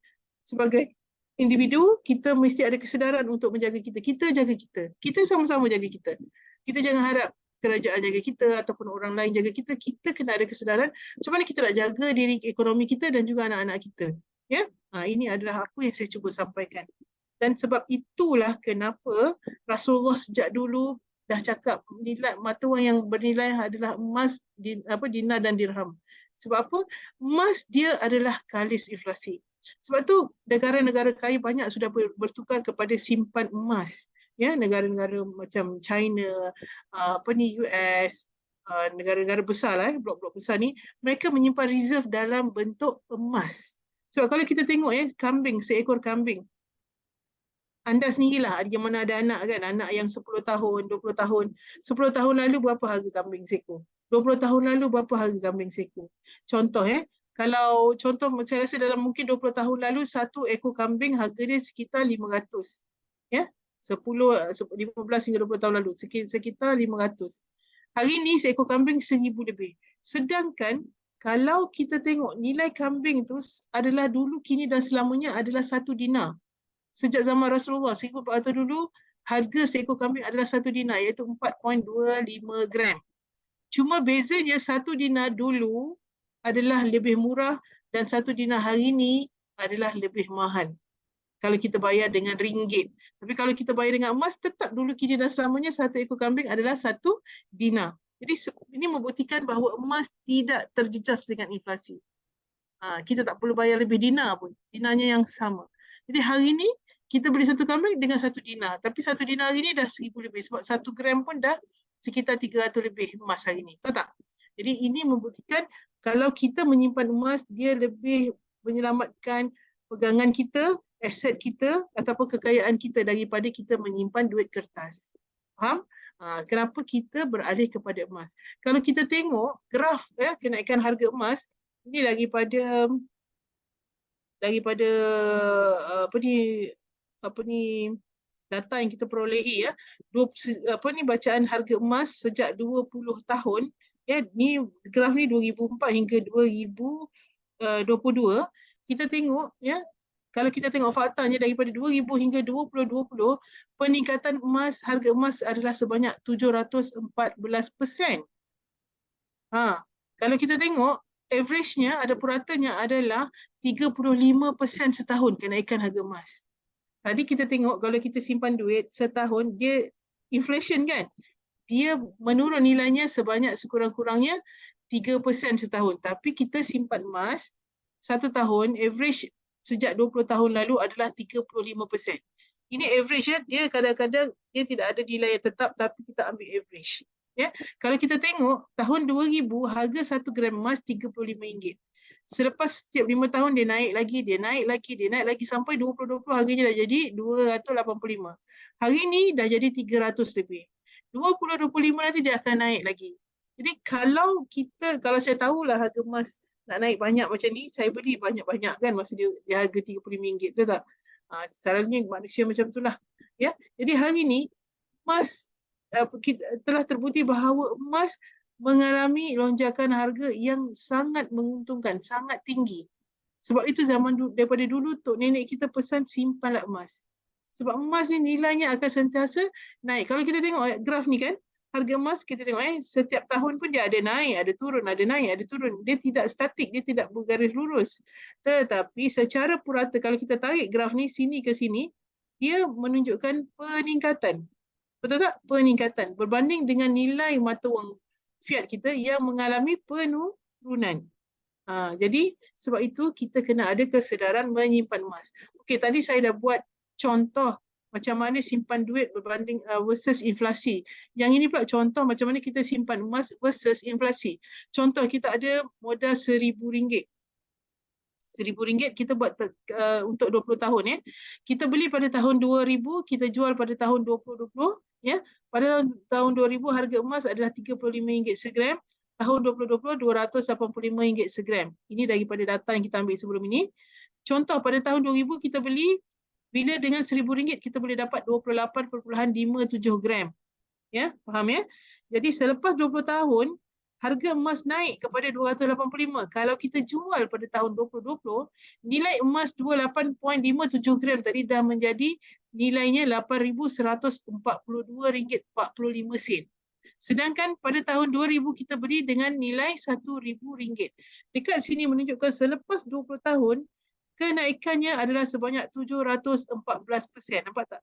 individu, kita mesti ada kesedaran untuk menjaga kita. Kita jaga kita. Kita sama-sama jaga kita. Kita jangan harap kerajaan jaga kita ataupun orang lain jaga kita. Kita kena ada kesedaran macam mana kita nak jaga diri ekonomi kita dan juga anak-anak kita. Ini adalah apa yang saya cuba sampaikan. Dan sebab itulah kenapa Rasulullah sejak dulu dah cakap nilai mata wang yang bernilai adalah emas, dinar dan dirham. Sebab apa? Emas dia adalah kalis inflasi. Sebab tu negara-negara kaya banyak sudah bertukar kepada simpan emas. Negara-negara macam China, US, negara-negara besar blok-blok besar ni, mereka menyimpan reserve dalam bentuk emas. Sebab kalau kita tengok seekor kambing, anda sendirilah, mana ada anak kan, anak yang 10 tahun, 20 tahun. 10 tahun lalu berapa harga kambing seekor? 20 tahun lalu berapa harga kambing seekor? Contoh kalau contoh saya rasa dalam mungkin 20 tahun lalu satu ekor kambing harga dia sekitar 500. 15 hingga 20 tahun lalu sekitar 500. Hari ini seekor kambing 1,000 lebih. Sedangkan kalau kita tengok nilai kambing tu adalah dulu, kini dan selamanya adalah 1 dinar. Sejak zaman Rasulullah 1400 dulu, harga seekor kambing adalah 1 dinar, iaitu 4.25 gram. Cuma bezanya 1 dinar dulu adalah lebih murah dan 1 dinar hari ini adalah lebih mahal kalau kita bayar dengan ringgit. Tapi kalau kita bayar dengan emas, tetap dulu, kini dan selamanya satu ekor kambing adalah 1 dinar. Jadi ini membuktikan bahawa emas tidak terjejas dengan inflasi. Kita tak perlu bayar lebih dinar pun. Dinarnya yang sama. Jadi hari ini kita beli 1 kambing dengan 1 dinar. Tapi 1 dinar hari ini dah 1,000 lebih. Sebab 1 gram pun dah sekitar 300 lebih emas hari ini. Tahu tak? Jadi ini membuktikan kalau kita menyimpan emas, dia lebih menyelamatkan pegangan kita, aset kita ataupun kekayaan kita daripada kita menyimpan duit kertas. Faham? Kenapa kita beralih kepada emas? Kalau kita tengok graf kenaikan harga emas, ini daripada data yang kita perolehi bacaan harga emas sejak 20 tahun. Ni graf ni 2004 hingga 2022. Kita tengok kalau kita tengok faktanya daripada 2000 hingga 2020, peningkatan harga emas adalah sebanyak 714%. Kalau kita tengok average-nya, ada puratanya adalah 35% setahun kenaikan harga emas. Tadi kita tengok kalau kita simpan duit setahun, dia inflation kan? Dia menurun nilainya sebanyak sekurang-kurangnya 3% setahun. Tapi kita simpan emas satu tahun, average sejak 20 tahun lalu adalah 35%. Ini average ya, dia kadang-kadang dia tidak ada nilai yang tetap tapi kita ambil average. Ya, kalau kita tengok tahun 2000 harga 1 gram emas RM35. Selepas setiap 5 tahun dia naik lagi, dia naik lagi, dia naik lagi sampai 2020 harganya dah jadi 285. Hari ini dah jadi 300 lebih. 2025 nanti dia akan naik lagi. Jadi kalau saya tahulah harga emas nak naik banyak macam ni, saya beli banyak-banyak kan masa dia harga RM35, betul tak? Selalunya manusia macam itulah. Ya. Jadi hari ni emas telah terbukti bahawa emas mengalami lonjakan harga yang sangat menguntungkan, sangat tinggi. Sebab itu daripada dulu tok nenek kita pesan simpanlah emas. Sebab emas ni nilainya akan sentiasa naik. Kalau kita tengok graf ni kan, harga emas kita tengok setiap tahun pun dia ada naik, ada turun, ada naik, ada turun. Dia tidak statik, dia tidak bergaris lurus. Tetapi secara purata kalau kita tarik graf ni sini ke sini, dia menunjukkan peningkatan. Betul tak? Peningkatan berbanding dengan nilai mata wang fiat kita yang mengalami penurunan. Jadi sebab itu kita kena ada kesedaran menyimpan emas. Okey, tadi saya dah buat contoh macam mana simpan duit berbanding versus inflasi. Yang ini pula contoh macam mana kita simpan emas versus inflasi. Contoh kita ada modal RM1,000. RM1,000 kita buat untuk 20 tahun ya. Kita beli pada tahun 2000, kita jual pada tahun 2020 ya. Pada tahun 2000 harga emas adalah RM35 segram. Tahun 2020 RM285 segram. Ini daripada data yang kita ambil sebelum ini. Contoh pada tahun 2000 kita beli, bila dengan RM1,000 kita boleh dapat 28.57 gram. Ya, faham ya? Jadi selepas 20 tahun harga emas naik kepada 285. Kalau kita jual pada tahun 2020, nilai emas 28.57 gram tadi dah menjadi nilainya RM8,142.45. Sedangkan pada tahun 2000 kita beli dengan nilai RM1,000. Dekat sini menunjukkan selepas 20 tahun, kenaikannya adalah sebanyak 714%. Nampak tak?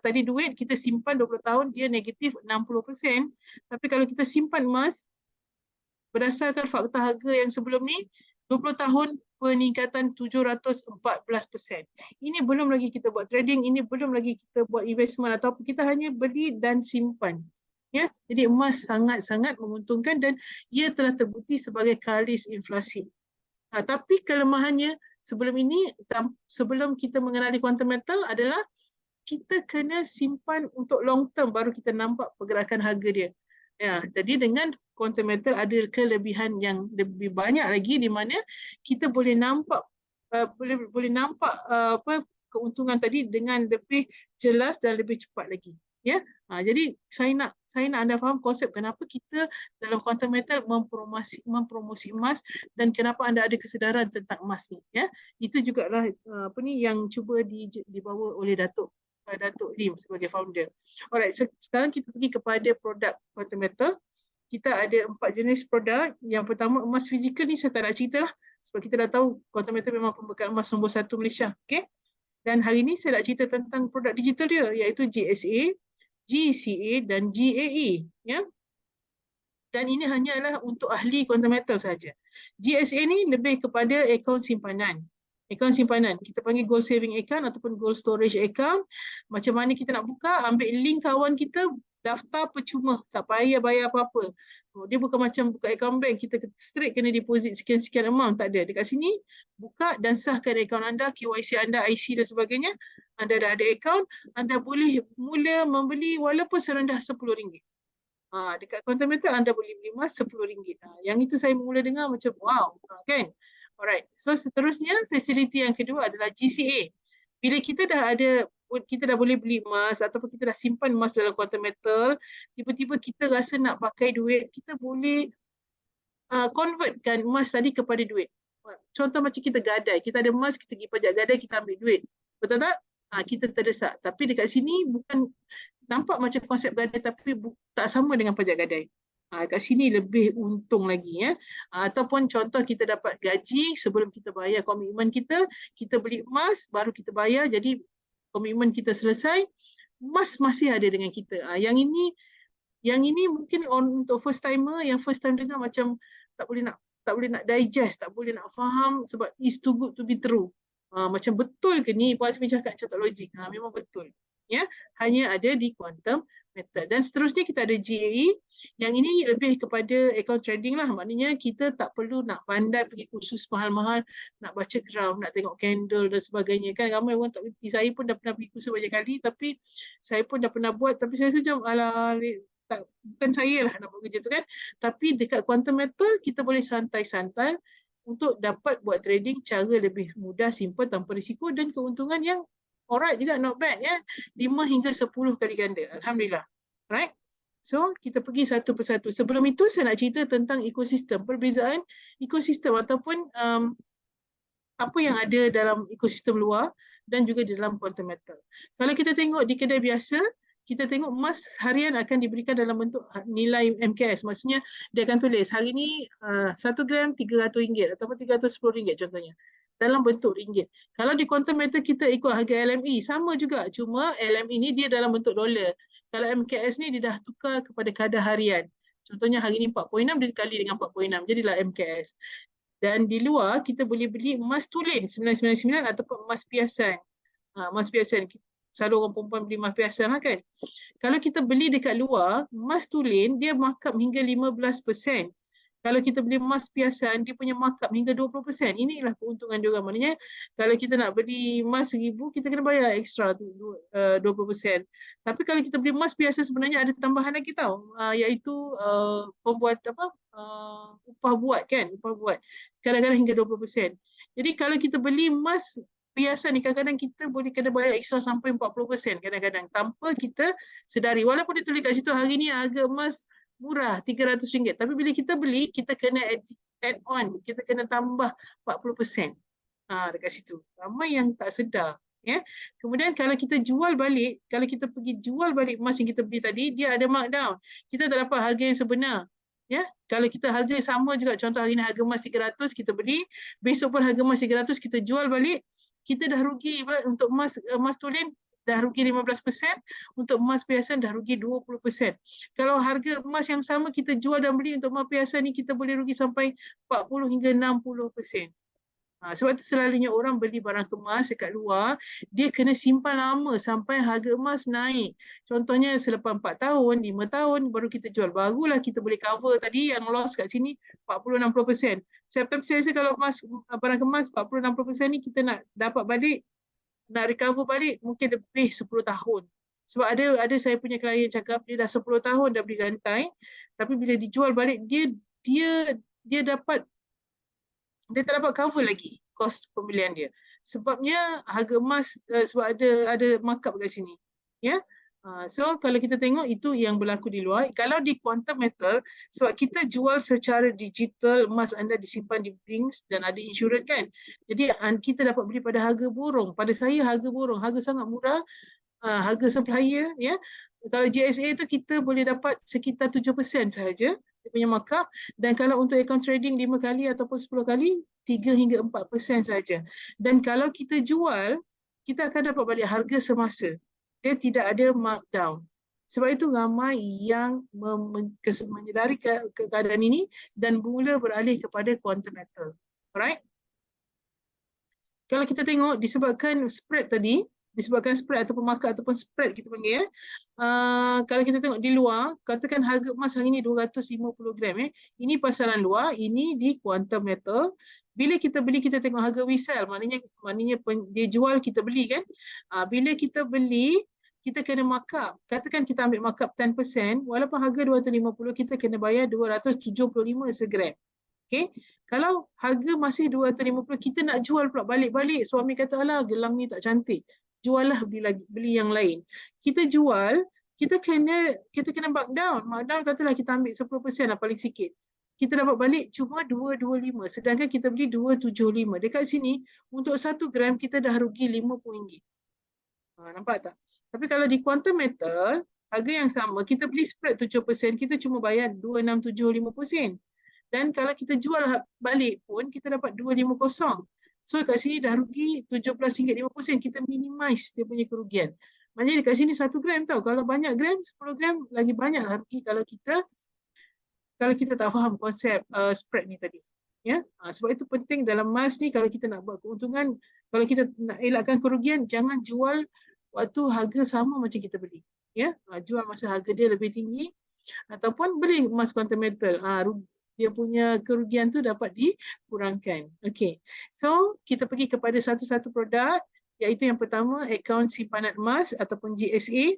Tadi duit kita simpan 20 tahun, dia negatif 60%. Tapi kalau kita simpan emas, berdasarkan fakta harga yang sebelum ni, 20 tahun peningkatan 714%. Ini belum lagi kita buat trading, ini belum lagi kita buat investment ataupun kita hanya beli dan simpan. Ya, jadi emas sangat-sangat menguntungkan dan ia telah terbukti sebagai kalis inflasi. Tapi kelemahannya sebelum kita mengenali quantum metal adalah kita kena simpan untuk long term baru kita nampak pergerakan harga dia. Ya, jadi dengan quantum metal ada kelebihan yang lebih banyak lagi di mana kita boleh nampak keuntungan tadi dengan lebih jelas dan lebih cepat lagi. Ya, jadi saya nak anda faham konsep kenapa kita dalam quantum metal mempromosi emas dan kenapa anda ada kesedaran tentang emas ni. Ya, itu jugalah yang cuba dibawa oleh Datuk Lim sebagai founder. Alright, sekarang kita pergi kepada produk quantum metal. Kita ada 4 jenis produk. Yang pertama emas fizikal ni saya tak nak cerita lah sebab kita dah tahu quantum metal memang pembekal emas nombor 1 Malaysia. Okay? Dan hari ni saya nak cerita tentang produk digital dia iaitu GSA, GCA dan GAE. Ya? Dan ini hanyalah untuk ahli quantum metal saja. GSA ni lebih kepada akaun simpanan. Akaun simpanan. Kita panggil gold saving account ataupun gold storage account. Macam mana kita nak buka, ambil link kawan kita, daftar percuma, tak payah bayar apa-apa. Dia bukan macam buka akaun bank, kita straight kena deposit sekian-sekian amount, tak ada. Dekat sini, buka dan sahkan akaun anda, KYC anda, IC dan sebagainya. Anda dah ada akaun, anda boleh mula membeli walaupun serendah RM10. Dekat quantum metal anda boleh beli emas RM10. Yang itu saya mula dengar macam wow, kan? Alright, so seterusnya fasiliti yang kedua adalah GCA. Bila kita dah boleh beli emas ataupun kita dah simpan emas dalam quantum metal, tiba-tiba kita rasa nak pakai duit, kita boleh convertkan emas tadi kepada duit. Contoh macam kita gadai, kita ada emas, kita pergi pajak gadai, kita ambil duit. Betul tak? Kita terdesak. Tapi dekat sini bukan nampak macam konsep gadai tapi tak sama dengan pajak gadai. Kat sini lebih untung lagi ya. Ataupun contoh kita dapat gaji sebelum kita bayar komitmen kita beli emas baru kita bayar, jadi komitmen kita selesai, emas masih ada dengan kita. Yang ini mungkin untuk first timer, yang first time dengar macam tak boleh nak digest, tak boleh nak faham sebab it's too good to be true. Macam betul ke ni Puan Asmi cakap macam tak logik. Memang betul. Ya, hanya ada di quantum method. Dan seterusnya kita ada GAE. Yang ini lebih kepada account trading lah. Maknanya kita tak perlu nak pandai pergi kursus mahal-mahal, nak baca graph, nak tengok candle dan sebagainya. Kan ramai orang tak kerti. Saya pun dah pernah pergi kursus banyak kali, tapi saya pun dah pernah buat. Tapi saya rasa macam, alah, bukan saya lah nak buat kerja tu kan. Tapi dekat quantum method, kita boleh santai-santai untuk dapat buat trading cara lebih mudah, simple, tanpa risiko dan keuntungan yang alright juga, not bad ya. 5 hingga 10 kali ganda. Alhamdulillah. Right? So, kita pergi satu persatu. Sebelum itu, saya nak cerita tentang ekosistem. Perbezaan ekosistem ataupun apa yang ada dalam ekosistem luar dan juga di dalam quantum method. Kalau kita tengok di kedai biasa, kita tengok emas harian akan diberikan dalam bentuk nilai MKS. Maksudnya, dia akan tulis hari ni 1 gram RM300 ataupun RM310 contohnya. Dalam bentuk ringgit. Kalau di quantum method kita ikut harga LME, sama juga. Cuma LME ni dia dalam bentuk dolar. Kalau MKS ni dia dah tukar kepada kadar harian. Contohnya hari ni 4.6 dikali dengan 4.6. Jadilah MKS. Dan di luar kita boleh beli emas tulen 999 ataupun emas piasan. Emas piasan. Selalu orang perempuan beli emas piasan lah kan. Kalau kita beli dekat luar, emas tulen dia markup hingga 15%. Kalau kita beli emas piasan, dia punya markup hingga 20%. Inilah keuntungan dia orang. Maknanya, kalau kita nak beli emas 1,000, kita kena bayar ekstra 20%. Tapi kalau kita beli emas piasan, sebenarnya ada tambahan lagi tau. Iaitu pembuat upah buat kan. Upah buat. Kadang-kadang hingga 20%. Jadi kalau kita beli emas piasan ni, kadang-kadang kita boleh kena bayar ekstra sampai 40% kadang-kadang. Tanpa kita sedari. Walaupun dia tulis kat situ, hari ni harga emas murah RM300, tapi bila kita beli kita kena add on, kita kena tambah 40% dekat situ. Ramai yang tak sedar ya. Kemudian kalau kita jual balik, kalau kita pergi jual balik emas yang kita beli tadi, dia ada markdown, kita tak dapat harga yang sebenar ya. Kalau kita harga sama juga, contoh hari ni harga emas 300 kita beli, besok pun harga emas 300 kita jual balik, kita dah rugi. Untuk emas tulen dah rugi 15%, untuk emas piasan dah rugi 20%. Kalau harga emas yang sama kita jual dan beli, untuk emas piasan ni kita boleh rugi sampai 40 hingga 60%. Sebab tu selalunya orang beli barang kemas dekat luar, dia kena simpan lama sampai harga emas naik. Contohnya selepas 4 tahun, 5 tahun baru kita jual. Barulah kita boleh cover tadi yang loss kat sini 40-60%. Tapi saya rasa kalau barang kemas 40-60% ni kita nak dapat balik, nak recover balik mungkin lebih 10 tahun. Sebab ada saya punya klien cakap dia dah 10 tahun dah beli rantai, tapi bila dijual balik dia dapat, dia tak dapat cover lagi kos pembelian dia. Sebabnya harga emas sebab ada markup kat sini. Ya. So kalau kita tengok itu yang berlaku di luar. Kalau di quantum method, sebab kita jual secara digital, emas anda disimpan di bank dan ada insurans kan. Jadi kita dapat beli pada harga borong. Pada saya harga borong, harga sangat murah, harga supplier ya. Kalau GSA tu kita boleh dapat sekitar 7% sahaja dia punya markup, dan kalau untuk account trading 5 kali ataupun 10 kali 3 hingga 4% saja. Dan kalau kita jual, kita akan dapat balik harga semasa. Dia tidak ada markdown. Sebab itu ramai yang menyedari keadaan ini dan mula beralih kepada quantum method. Alright? Kalau kita tengok disebabkan spread tadi, disebabkan spread ataupun markup ataupun spread kita panggil kalau kita tengok di luar, katakan harga emas hari ni 250 gram ini pasaran luar, ini di quantum method. Bila kita beli, kita tengok harga resell, maknanya dia jual, kita beli kan. Bila kita beli, kita kena markup. Katakan kita ambil markup 10%, walaupun harga 250, kita kena bayar 275 segram. Okay. Kalau harga masih 250, kita nak jual pula balik-balik, suami kata alah gelang ni tak cantik, jualah beli yang lain. Kita jual, kita kena markdown. Markdown katalah kita ambil 10% lah paling sikit. Kita dapat balik cuma 225, sedangkan kita beli 275. Dekat sini untuk 1 gram kita dah rugi RM50. Nampak tak? Tapi kalau di quantum method, harga yang sama, kita beli spread 7%, kita cuma bayar 267.50 sen. Dan kalau kita jual balik pun kita dapat 250. So kat sini dah rugi RM17.50, kita minimize dia punya kerugian. Maknanya dekat sini 1 gram tau. Kalau banyak gram, 10 gram lagi banyak lah rugi kalau kita tak faham konsep spread ni tadi. Ya, sebab itu penting dalam emas ni kalau kita nak buat keuntungan, kalau kita nak elakkan kerugian, jangan jual waktu harga sama macam kita beli. Ya, jual masa harga dia lebih tinggi ataupun beli emas quantum metal. Dia punya kerugian tu dapat dikurangkan. Okey. So, kita pergi kepada satu-satu produk, iaitu yang pertama akaun simpanan emas ataupun GSA.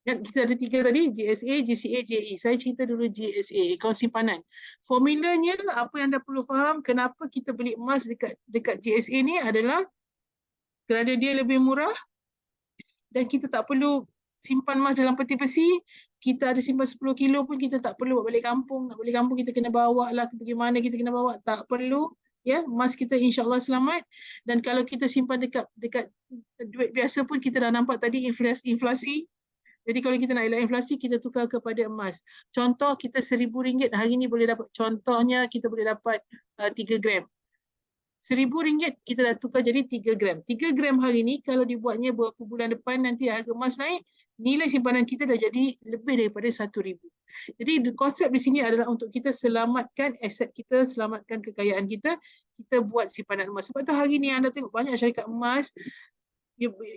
Yang kita ada 3 tadi, GSA, GCA, JE. Saya cerita dulu GSA, akaun simpanan. Formulanya, apa yang anda perlu faham, kenapa kita beli emas dekat GSA ni adalah kerana dia lebih murah dan kita tak perlu simpan emas dalam peti besi. Kita ada simpan 10 kilo pun kita tak perlu balik kampung. Nak balik kampung kita kena bawa lah, pergi mana kita kena bawa. Tak perlu. Ya, emas kita insya-Allah selamat. Dan kalau kita simpan dekat duit biasa pun kita dah nampak tadi inflasi. Jadi kalau kita nak elak inflasi, kita tukar kepada emas. Contoh kita RM1,000 hari ni boleh dapat, contohnya kita boleh dapat 3 gram. RM1,000 kita dah tukar jadi 3 gram. 3 gram hari ni kalau dibuatnya beberapa bulan depan nanti harga emas naik, nilai simpanan kita dah jadi lebih daripada RM1,000. Jadi konsep di sini adalah untuk kita selamatkan aset kita, selamatkan kekayaan kita, kita buat simpanan emas. Sebab tu hari ni anda tengok banyak syarikat emas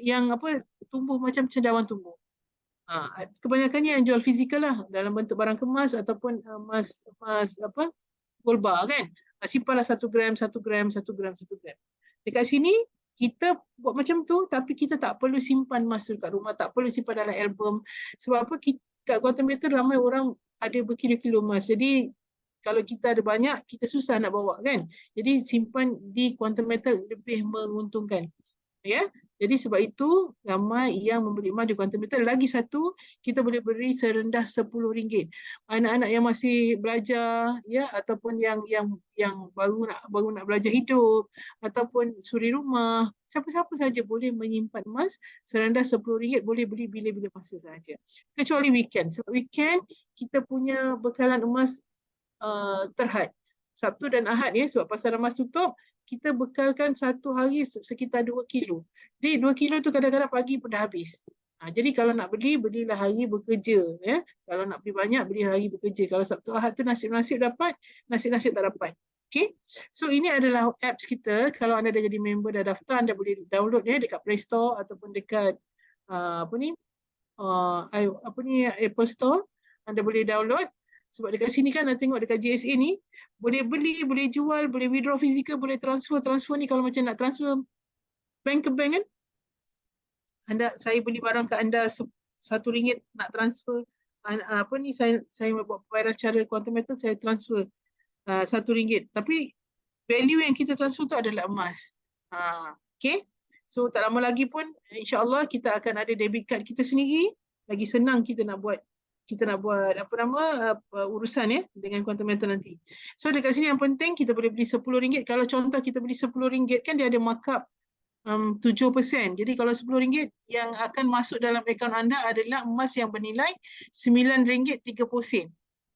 yang tumbuh macam cendawan tumbuh. Kebanyakannya yang jual fizikal lah dalam bentuk barang kemas ataupun emas gold bar kan. Simpanlah 1 gram, 1 gram, 1 gram, 1 gram. Dekat sini kita buat macam tu tapi kita tak perlu simpan emas dekat rumah, tak perlu simpan dalam album. Sebab apa? Kat quantum metal ramai orang ada berkilo-kilo emas. Jadi kalau kita ada banyak, kita susah nak bawa kan. Jadi simpan di quantum metal lebih menguntungkan. Ya. Jadi sebab itu ramai yang membeli emas di quantum metal. Lagi satu, kita boleh beri serendah RM10. Anak-anak yang masih belajar ya ataupun yang baru nak belajar hidup ataupun suri rumah, siapa-siapa saja boleh menyimpan emas serendah RM10, boleh beli bila-bila masa saja. Kecuali weekend. Sebab weekend kita punya bekalan emas terhad. Sabtu dan Ahad ya, sebab pasar emas tutup, kita bekalkan satu hari sekitar 2 kilo. Jadi 2 kilo tu kadang-kadang pagi pun dah habis. Jadi kalau nak belilah hari bekerja. Ya. Kalau nak beli banyak, beli hari bekerja. Kalau Sabtu Ahad tu nasib-nasib dapat, nasib-nasib tak dapat. Okay. So ini adalah apps kita. Kalau anda dah jadi member, dah daftar, anda boleh download ya dekat Play Store ataupun dekat Apple Store. Anda boleh download. Sebab dekat sini kan anda tengok dekat GSA ni, boleh beli, boleh jual, boleh withdraw fizikal, boleh transfer. Transfer ni kalau macam nak transfer bank ke bank kan, saya beli barang ke anda RM1 nak transfer, saya buat pembayaran secara quantum metal, saya transfer RM1. Tapi value yang kita transfer tu adalah emas. Okay. So tak lama lagi pun insya-Allah kita akan ada debit card kita sendiri. Lagi senang kita nak buat urusan ya dengan quantum metal nanti. So dekat sini yang penting kita boleh beli RM10. Kalau contoh kita beli RM10 kan dia ada markup 7%. Jadi kalau RM10 yang akan masuk dalam akaun anda adalah emas yang bernilai RM9.30.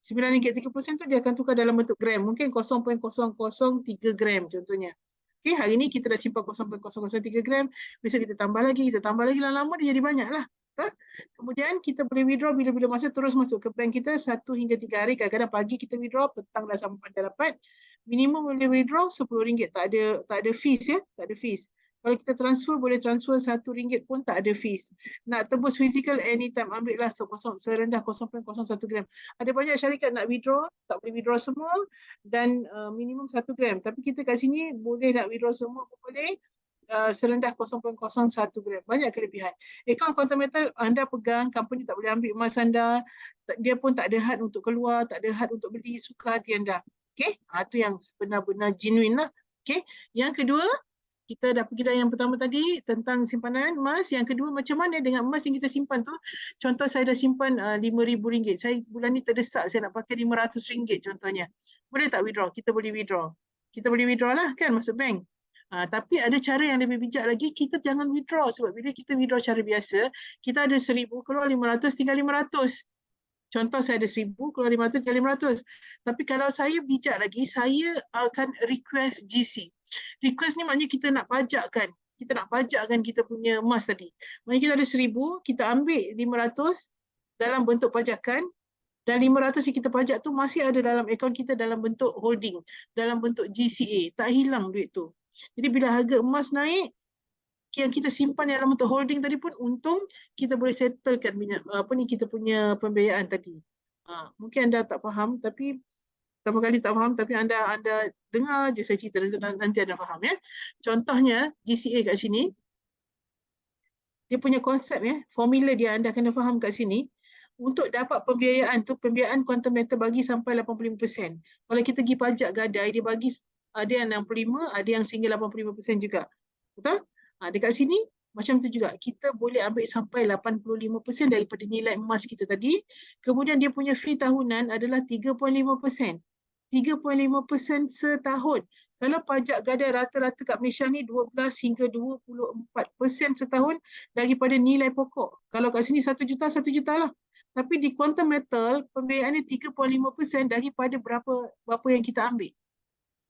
RM9.30 tu dia akan tukar dalam bentuk gram. Mungkin 0.003 gram contohnya. Okay, hari ni kita dah simpan 0.003 gram. Besok kita tambah lagi, lama-lama dia jadi banyak lah. Kemudian kita boleh withdraw bila-bila masa, terus masuk ke bank kita 1 hingga 3 hari. Kadang-kadang pagi kita withdraw, petang dah sampai dah dapat. Minimum boleh withdraw RM10. Tak ada fees ya, tak ada fees. Kalau kita transfer, boleh transfer RM1 pun tak ada fees. Nak tebus fizikal anytime, ambil lah serendah 0.01 gram. Ada banyak syarikat nak withdraw, tak boleh withdraw semua dan minimum 1 gram. Tapi kita kat sini boleh nak withdraw semua pun boleh. Serendah 0.01 gram. Banyak kelebihan. Akaun quantum metal anda pegang, company tak boleh ambil emas anda, dia pun tak ada had untuk keluar, tak ada had untuk beli, suka hati anda. Okay, itu yang benar-benar genuine lah. Okay, yang kedua, kita dah pergi dah yang pertama tadi tentang simpanan emas. Yang kedua, macam mana dengan emas yang kita simpan tu. Contoh saya dah simpan RM5,000. Saya bulan ni terdesak, saya nak pakai RM500 contohnya. Boleh tak withdraw? Kita boleh withdraw. Kita boleh withdraw lah kan masuk bank. Tapi ada cara yang lebih bijak lagi, kita jangan withdraw. Sebab bila kita withdraw cara biasa, kita ada RM1,000, keluar RM500, tinggal RM500. Contoh saya ada 1,000, keluar 500, jadi 500. Tapi kalau saya bijak lagi, saya akan request GC. Request ni maknanya kita nak pajakkan. Kita nak pajakkan kita punya emas tadi. Maknanya kita ada 1,000, kita ambil 500 dalam bentuk pajakan, dan 500 yang kita pajak tu masih ada dalam akaun kita dalam bentuk holding, dalam bentuk GCA. Tak hilang duit tu. Jadi bila harga emas naik, yang kita simpan dalam bentuk holding tadi pun untung kita boleh settlekan kita punya pembiayaan tadi. Mungkin anda tak faham, tapi pertama kali tak faham, tapi anda dengar je saya cerita, nanti anda faham ya. Contohnya GCA kat sini, dia punya konsep ya, formula dia anda kena faham kat sini. Untuk dapat pembiayaan tu, pembiayaan quantum metal bagi sampai 85%. Kalau kita pergi pajak gadai, dia bagi ada yang 65, ada yang sehingga 85% juga. Betul? Dekat sini macam tu juga. Kita boleh ambil sampai 85% daripada nilai emas kita tadi. Kemudian dia punya fee tahunan adalah 3.5%. 3.5% setahun. Kalau pajak gadai rata-rata kat Malaysia ni 12 hingga 24% setahun daripada nilai pokok. Kalau kat sini 1 juta, 1 juta lah. Tapi di quantum metal, pembiayaan ni 3.5% daripada berapa yang kita ambil.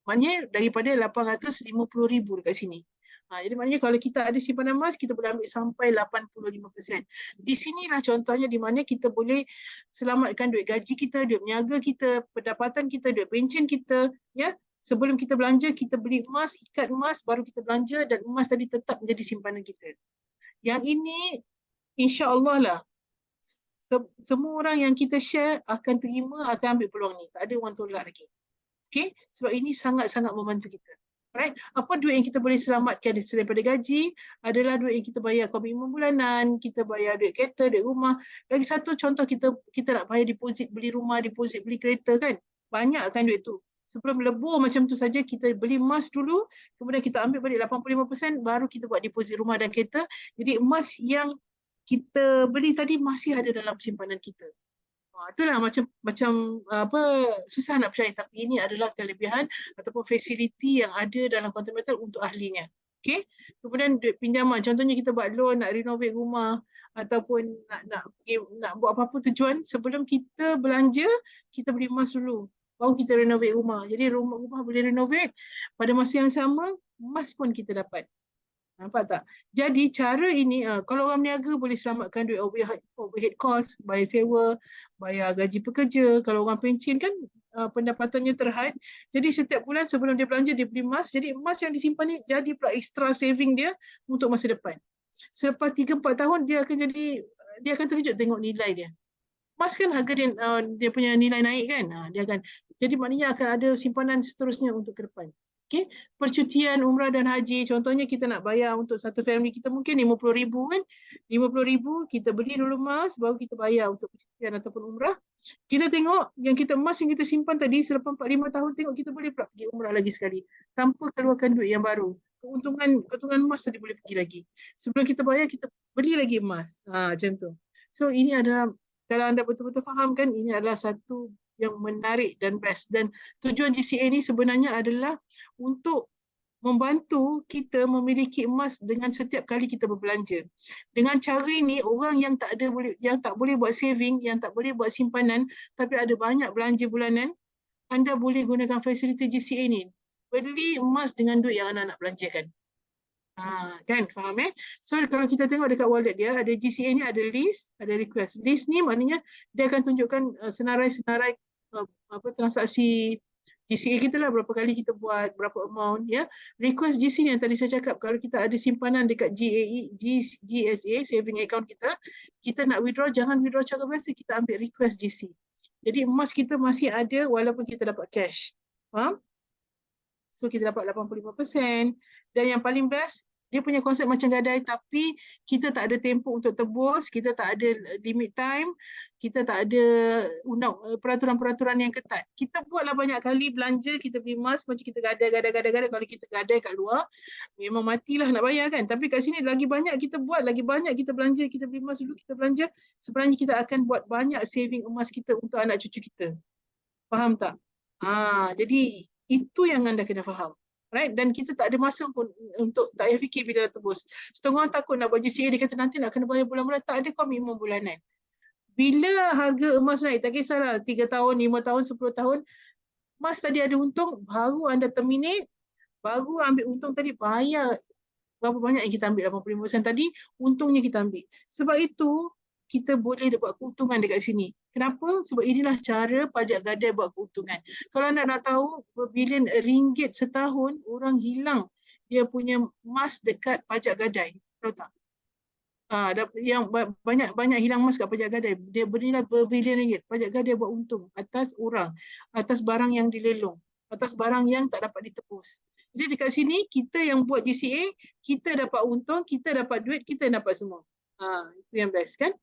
Maknanya daripada 850,000 dekat sini. Jadi maknanya kalau kita ada simpanan emas, kita boleh ambil sampai 85%. Di sinilah contohnya di mana kita boleh selamatkan duit gaji kita, duit peniaga kita, pendapatan kita, duit pencen kita. Ya, sebelum kita belanja, kita beli emas, ikat emas, baru kita belanja dan emas tadi tetap menjadi simpanan kita. Yang ini insya-Allah lah semua orang yang kita share akan terima, akan ambil peluang ni. Tak ada orang tolak lagi. Okay? Sebab ini sangat-sangat membantu kita. Right? Apa duit yang kita boleh selamatkan daripada gaji adalah duit yang kita bayar komitmen bulanan, kita bayar duit kereta, duit rumah. Lagi satu contoh, kita nak bayar deposit beli rumah, deposit beli kereta kan. Banyak kan duit tu. Sebelum lebur macam tu saja, kita beli emas dulu, kemudian kita ambil balik 85%, baru kita buat deposit rumah dan kereta. Jadi emas yang kita beli tadi masih ada dalam simpanan kita. Itulah macam apa, susah nak percaya, tapi ini adalah kelebihan ataupun fasiliti yang ada dalam quantum metal untuk ahlinya. Okay? Kemudian duit pinjaman, contohnya kita buat loan nak renovate rumah ataupun nak buat apa-apa tujuan, sebelum kita belanja kita beli emas dulu, baru kita renovate rumah. Jadi rumah boleh renovate, pada masa yang sama emas pun kita dapat. Nampak tak? Jadi cara ini, kalau orang meniaga boleh selamatkan duit overhead cost, bayar sewa, bayar gaji pekerja. Kalau orang pencen kan pendapatannya terhad. Jadi setiap bulan sebelum dia belanja, dia beli emas. Jadi emas yang disimpan ni jadi pula extra saving dia untuk masa depan. Selepas 3-4 tahun dia akan terkejut tengok nilai dia. Emas kan harga dia punya nilai naik kan. Dia akan, jadi maknanya akan ada simpanan seterusnya untuk ke depan. Okay. Percutian umrah dan haji, contohnya kita nak bayar untuk satu family kita mungkin 50,000 kan. 50,000 kita beli dulu emas, baru kita bayar untuk percutian ataupun umrah. Kita tengok yang kita emas yang kita simpan tadi selepas 4-5 tahun, tengok kita boleh pula pergi umrah lagi sekali tanpa keluarkan duit yang baru. Keuntungan emas tadi boleh pergi lagi. Sebelum kita bayar, kita beli lagi emas. Macam tu. So ini adalah, kalau anda betul-betul faham kan, ini adalah satu yang menarik dan best. Dan tujuan GCA ni sebenarnya adalah untuk membantu kita memiliki emas dengan setiap kali kita berbelanja. Dengan cara ini, orang yang tak boleh buat saving, yang tak boleh buat simpanan, tapi ada banyak belanja bulanan, anda boleh gunakan fasiliti GCA ni. Beli emas dengan duit yang anda nak belanjakan. Kan, faham So kalau kita tengok dekat wallet dia, ada GCA ni, ada list, ada request. List ni maknanya dia akan tunjukkan senarai-senarai transaksi GCA kita lah, berapa kali kita buat, berapa amount ya. Request GC ni yang tadi saya cakap, kalau kita ada simpanan dekat GSA, saving account kita nak withdraw, jangan withdraw cara biasa, kita ambil request GC. Jadi emas kita masih ada walaupun kita dapat cash. Faham? So kita dapat 85%. Dan yang paling best, dia punya konsep macam gadai, tapi kita tak ada tempoh untuk tebus, kita tak ada limit time, kita tak ada peraturan-peraturan yang ketat. Kita buatlah banyak kali belanja, kita beli emas, macam kita gadai. Kalau kita gadai kat luar, memang matilah nak bayar kan. Tapi kat sini lagi banyak kita buat, lagi banyak kita belanja, kita beli emas dulu, kita belanja. Sebenarnya kita akan buat banyak saving emas kita untuk anak cucu kita. Faham tak? Jadi itu yang anda kena faham. Right? Dan kita tak ada masa pun untuk tak payah fikir bila dah tebus. Setengah orang takut nak buat GCA, dia kata nanti nak kena bayar bulan-bulan. Tak ada komitmen bulanan. Bila harga emas naik, tak kisahlah 3 tahun, 5 tahun, 10 tahun, emas tadi ada untung, baru anda terminate, baru ambil untung tadi, bayar berapa banyak yang kita ambil, 85% tadi, untungnya kita ambil. Sebab itu, kita boleh buat keuntungan dekat sini. Kenapa? Sebab inilah cara pajak gadai buat keuntungan. Kalau anda nak tahu, berbilion ringgit setahun, orang hilang dia punya emas dekat pajak gadai. Tahu tak? Yang banyak hilang emas kat pajak gadai. Dia bernilai berbilion ringgit. Pajak gadai buat untung atas orang, atas barang yang dilelong, atas barang yang tak dapat ditebus. Jadi dekat sini kita yang buat GCA, kita dapat untung, kita dapat duit, kita dapat semua. Itu yang best kan?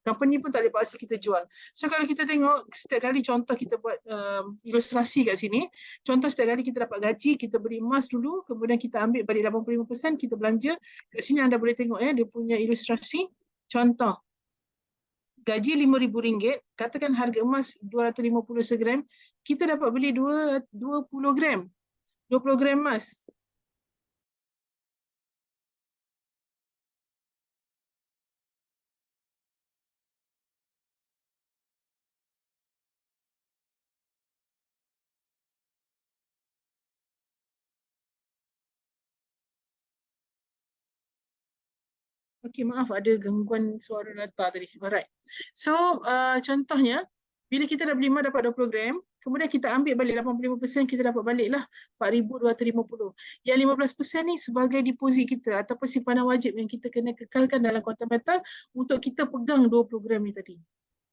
Company pun tak boleh paksa kita jual. So kalau kita tengok setiap kali contoh kita buat ilustrasi kat sini, contoh setiap kali kita dapat gaji, kita beri emas dulu, kemudian kita ambil balik 85%, kita belanja. Kat sini anda boleh tengok dia punya ilustrasi. Contoh, gaji RM5,000, katakan harga emas 250 segram, kita dapat beli 20 gram. 20 gram emas. Okey, maaf ada gangguan suara data tadi. Alright. So, contohnya, bila kita dah beli emas dapat 20 gram, kemudian kita ambil balik 85%, kita dapat baliklah 4,250. Yang 15% ni sebagai deposit kita ataupun simpanan wajib yang kita kena kekalkan dalam kuantum metal untuk kita pegang 20 gram ni tadi.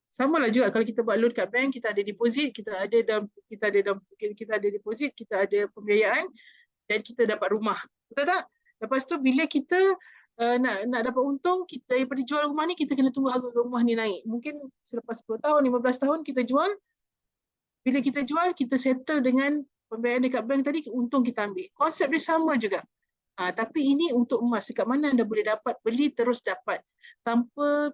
Sama lah juga kalau kita buat loan kat bank, kita ada deposit, kita ada deposit, kita ada pembiayaan dan kita dapat rumah. Betul tak? Lepas tu bila kita nak dapat untung, kita daripada jual rumah ni, kita kena tunggu harga rumah ni naik. Mungkin selepas 10 tahun, 15 tahun kita jual. Bila kita jual, kita settle dengan pembayaran dekat bank tadi, untung kita ambil. Konsep dia sama juga. Tapi ini untuk emas. Dekat mana anda boleh dapat, beli terus dapat. Tanpa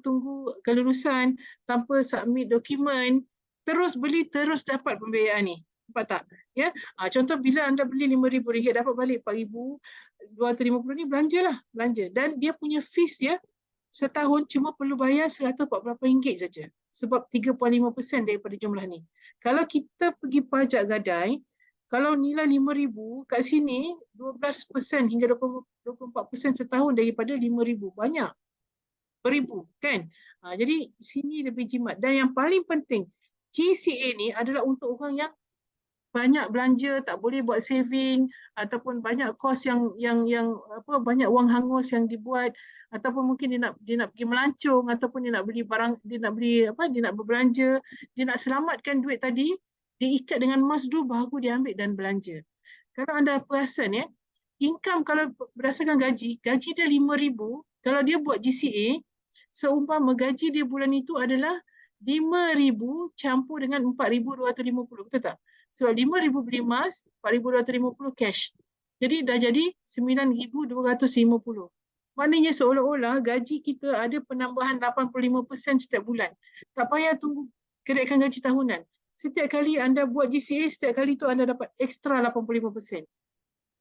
tunggu kelulusan, tanpa submit dokumen, terus beli, terus dapat pembiayaan ni. Nampak tak? Ya? Contoh bila anda beli RM5,000, dapat balik RM4,250 ni, belanja. Dan dia punya fees dia setahun cuma perlu bayar RM148 saja. Sebab 3.5% daripada jumlah ni. Kalau kita pergi pajak gadai, kalau nilai RM5,000, kat sini 12% hingga 24% setahun daripada RM5,000. Banyak. Beribu, kan? Jadi sini lebih jimat. Dan yang paling penting, GCA ni adalah untuk orang yang banyak belanja, tak boleh buat saving ataupun banyak kos yang banyak wang hangus yang dibuat, ataupun mungkin dia nak pergi melancong, ataupun dia nak beli barang, dia nak berbelanja, dia nak selamatkan duit tadi, dia ikat dengan emas dulu baru dia ambil dan belanja. Kalau anda perasan ya, income kalau berdasarkan gaji dia RM5,000, kalau dia buat GCA, seumpama gaji dia bulan itu adalah RM5,000 campur dengan RM4,250, betul tak? Sebab RM5,000 beli emas, RM4,250 cash. Jadi dah jadi RM9,250. Maknanya seolah-olah gaji kita ada penambahan 85% setiap bulan. Tak payah tunggu kenaikan gaji tahunan. Setiap kali anda buat GCA, setiap kali tu anda dapat ekstra 85%.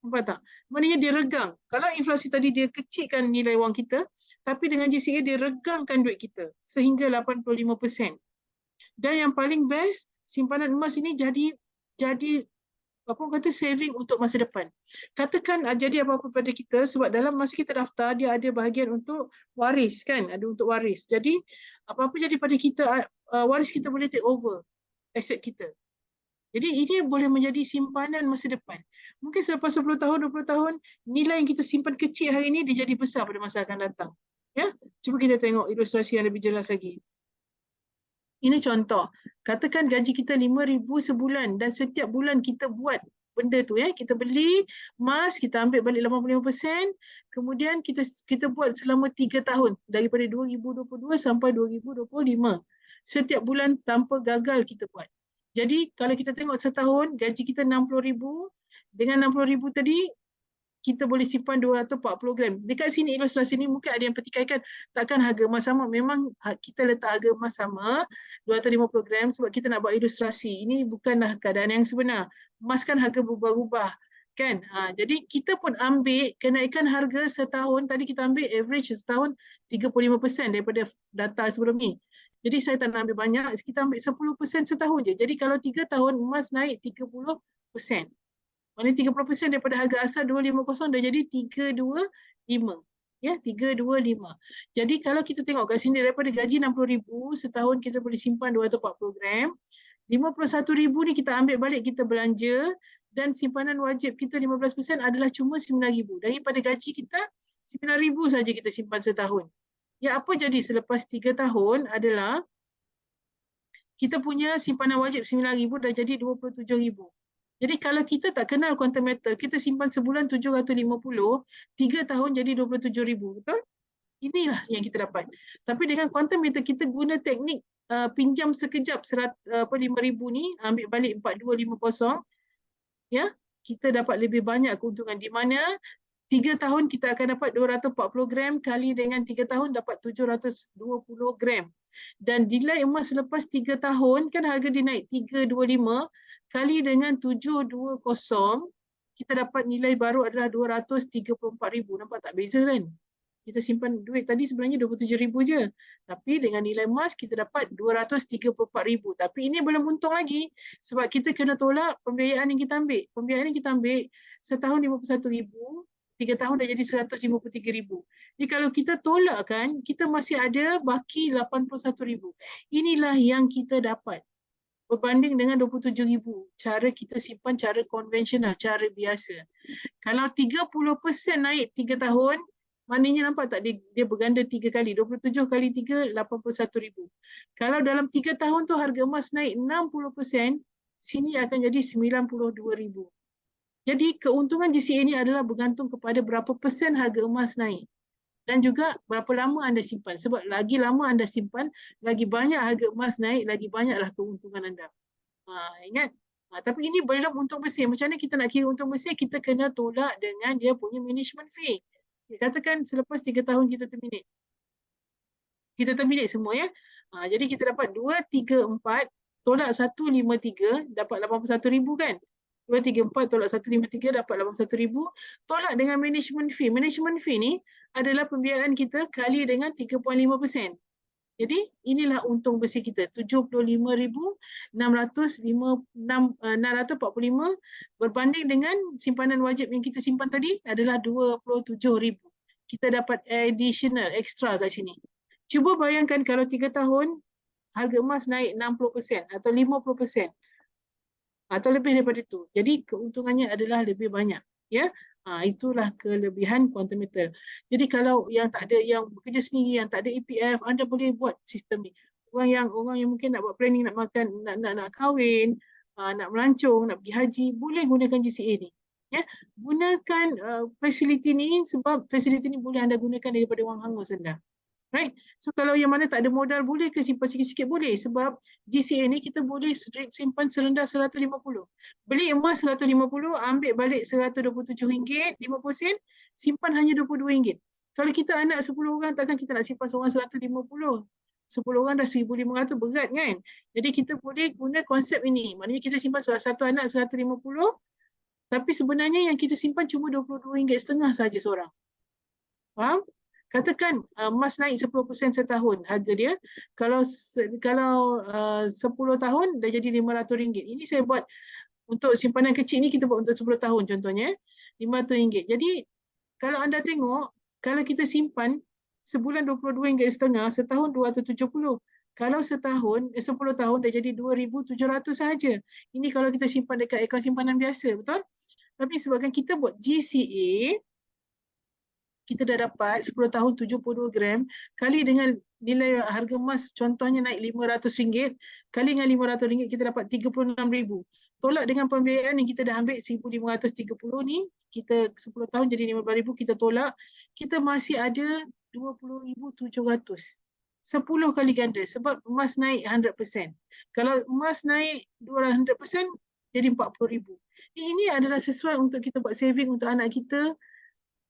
Nampak tak? Maknanya dia regang. Kalau inflasi tadi dia kecilkan nilai wang kita, tapi dengan GCA dia regangkan duit kita sehingga 85%. Dan yang paling best, simpanan emas ini jadi saving untuk masa depan. Katakan jadi apa-apa pada kita, sebab dalam masa kita daftar dia ada bahagian untuk waris kan, ada untuk waris. Jadi apa-apa jadi pada kita, waris kita boleh take over aset kita. Jadi ini boleh menjadi simpanan masa depan. Mungkin selepas 10 tahun, 20 tahun, nilai yang kita simpan kecil hari ini dia jadi besar pada masa akan datang. Ya, cuba kita tengok ilustrasi yang lebih jelas lagi. Ini contoh. Katakan gaji kita RM5,000 sebulan dan setiap bulan kita buat benda tu ya, kita beli emas, kita ambil balik 85%, kemudian kita buat selama 3 tahun daripada 2022 sampai 2025. Setiap bulan tanpa gagal kita buat. Jadi kalau kita tengok setahun gaji kita RM60,000, dengan RM60,000 tadi kita boleh simpan 240 gram. Dekat sini ilustrasi ni mungkin ada yang pertikaikan, takkan harga emas sama? Memang kita letak harga emas sama 250 gram sebab kita nak buat ilustrasi. Ini bukanlah keadaan yang sebenar. Emas kan harga berubah-ubah. Kan? Jadi kita pun ambil kenaikan harga setahun, tadi kita ambil average setahun 35% daripada data sebelum ni. Jadi saya tak nak ambil banyak, kita ambil 10% setahun je. Jadi kalau 3 tahun emas naik 30%. Maknanya 30% daripada harga asal 250 dah jadi 325. Ya, 325. Jadi kalau kita tengok kat sini daripada gaji 60,000 setahun kita boleh simpan 240 gram. 51,000 ni kita ambil balik kita belanja dan simpanan wajib kita 15% adalah cuma 9,000. Daripada gaji kita 9,000 saja kita simpan setahun. Ya, apa jadi selepas 3 tahun adalah kita punya simpanan wajib 9,000 dah jadi 27,000. Jadi kalau kita tak kenal quantum metal, kita simpan sebulan 750, 3 tahun jadi 27,000, betul? Inilah yang kita dapat. Tapi dengan quantum metal kita guna teknik pinjam sekejap 5,000 ni, ambil balik 4250, ya, kita dapat lebih banyak keuntungan di mana 3 tahun kita akan dapat 240 gram kali dengan 3 tahun dapat 720 gram. Dan nilai emas selepas 3 tahun kan harga dia naik 325 kali dengan 720 kita dapat nilai baru adalah 234,000. Nampak tak beza kan? Kita simpan duit tadi sebenarnya 27,000 je. Tapi dengan nilai emas kita dapat 234,000. Tapi ini belum untung lagi sebab kita kena tolak pembiayaan yang kita ambil. Pembiayaan yang kita ambil setahun 51,000, 3 tahun dah jadi 153,000. Jadi kalau kita tolakkan, kita masih ada baki 81,000. Inilah yang kita dapat berbanding dengan 27,000. Cara kita simpan cara konvensional, cara biasa. Kalau 30% naik 3 tahun, maknanya nampak tak dia berganda 3 kali. 27 kali 3, 81,000. Kalau dalam 3 tahun tu harga emas naik 60%, sini akan jadi 92,000. Jadi keuntungan GCA ini adalah bergantung kepada berapa persen harga emas naik. Dan juga berapa lama anda simpan. Sebab lagi lama anda simpan, lagi banyak harga emas naik, lagi banyaklah keuntungan anda. Ingat? Tapi ini belum untung bersih. Macam mana kita nak kira untung bersih? Kita kena tolak dengan dia punya management fee. Katakan selepas 3 tahun kita terminate. Kita terminate semua ya. Jadi kita dapat 2, 3, 4, tolak 153, dapat 81,000 kan? 2, 3, 4 tolak 153 dapat 81,000. Tolak dengan management fee. Management fee ni adalah pembiayaan kita kali dengan 3.5%. Jadi inilah untung bersih kita 75,645 berbanding dengan simpanan wajib yang kita simpan tadi adalah 27,000. Kita dapat additional extra kat sini. Cuba bayangkan kalau 3 tahun harga emas naik 60% atau 50%. Atau lebih daripada itu. Jadi keuntungannya adalah lebih banyak. Ya, itulah kelebihan quantum metal. Jadi kalau yang tak ada, yang bekerja sendiri, yang tak ada EPF, anda boleh buat sistem ni. Orang yang mungkin nak buat planning, nak makan, nak kahwin, nak melancong, nak pergi haji, boleh gunakan GCA ni. Ya, gunakan fasiliti ni sebab fasiliti ni boleh anda gunakan daripada wang hangus anda. Right? So kalau yang mana tak ada modal boleh ke simpan sikit-sikit boleh sebab GCA ni kita boleh simpan serendah 150. Beli emas 150, ambil balik RM127, 50 sen, simpan hanya RM22. Kalau kita anak 10 orang takkan kita nak simpan seorang 150. 10 orang dah 1,500 berat kan? Jadi kita boleh guna konsep ini. Maknanya kita simpan satu anak 150 tapi sebenarnya yang kita simpan cuma RM22.5 saja seorang. Faham? Katakan emas naik 10% setahun harga dia. Kalau 10 tahun dah jadi RM500. Ini saya buat untuk simpanan kecil ni, kita buat untuk 10 tahun contohnya. RM500. Jadi kalau anda tengok, kalau kita simpan sebulan RM22.5, setahun RM270. Kalau setahun, 10 tahun dah jadi RM2,700 sahaja. Ini kalau kita simpan dekat akaun simpanan biasa, betul? Tapi sebabkan kita buat GCA, kita dah dapat 10 tahun 72 gram kali dengan nilai harga emas contohnya naik RM500 kali dengan RM500 kita dapat RM36,000. Tolak dengan pembiayaan yang kita dah ambil RM1,530 ni, kita 10 tahun jadi RM15,000, kita tolak, kita masih ada RM20,700. 10 kali ganda sebab emas naik 100%. Kalau emas naik 200% jadi RM40,000. Ini adalah sesuai untuk kita buat saving untuk anak kita.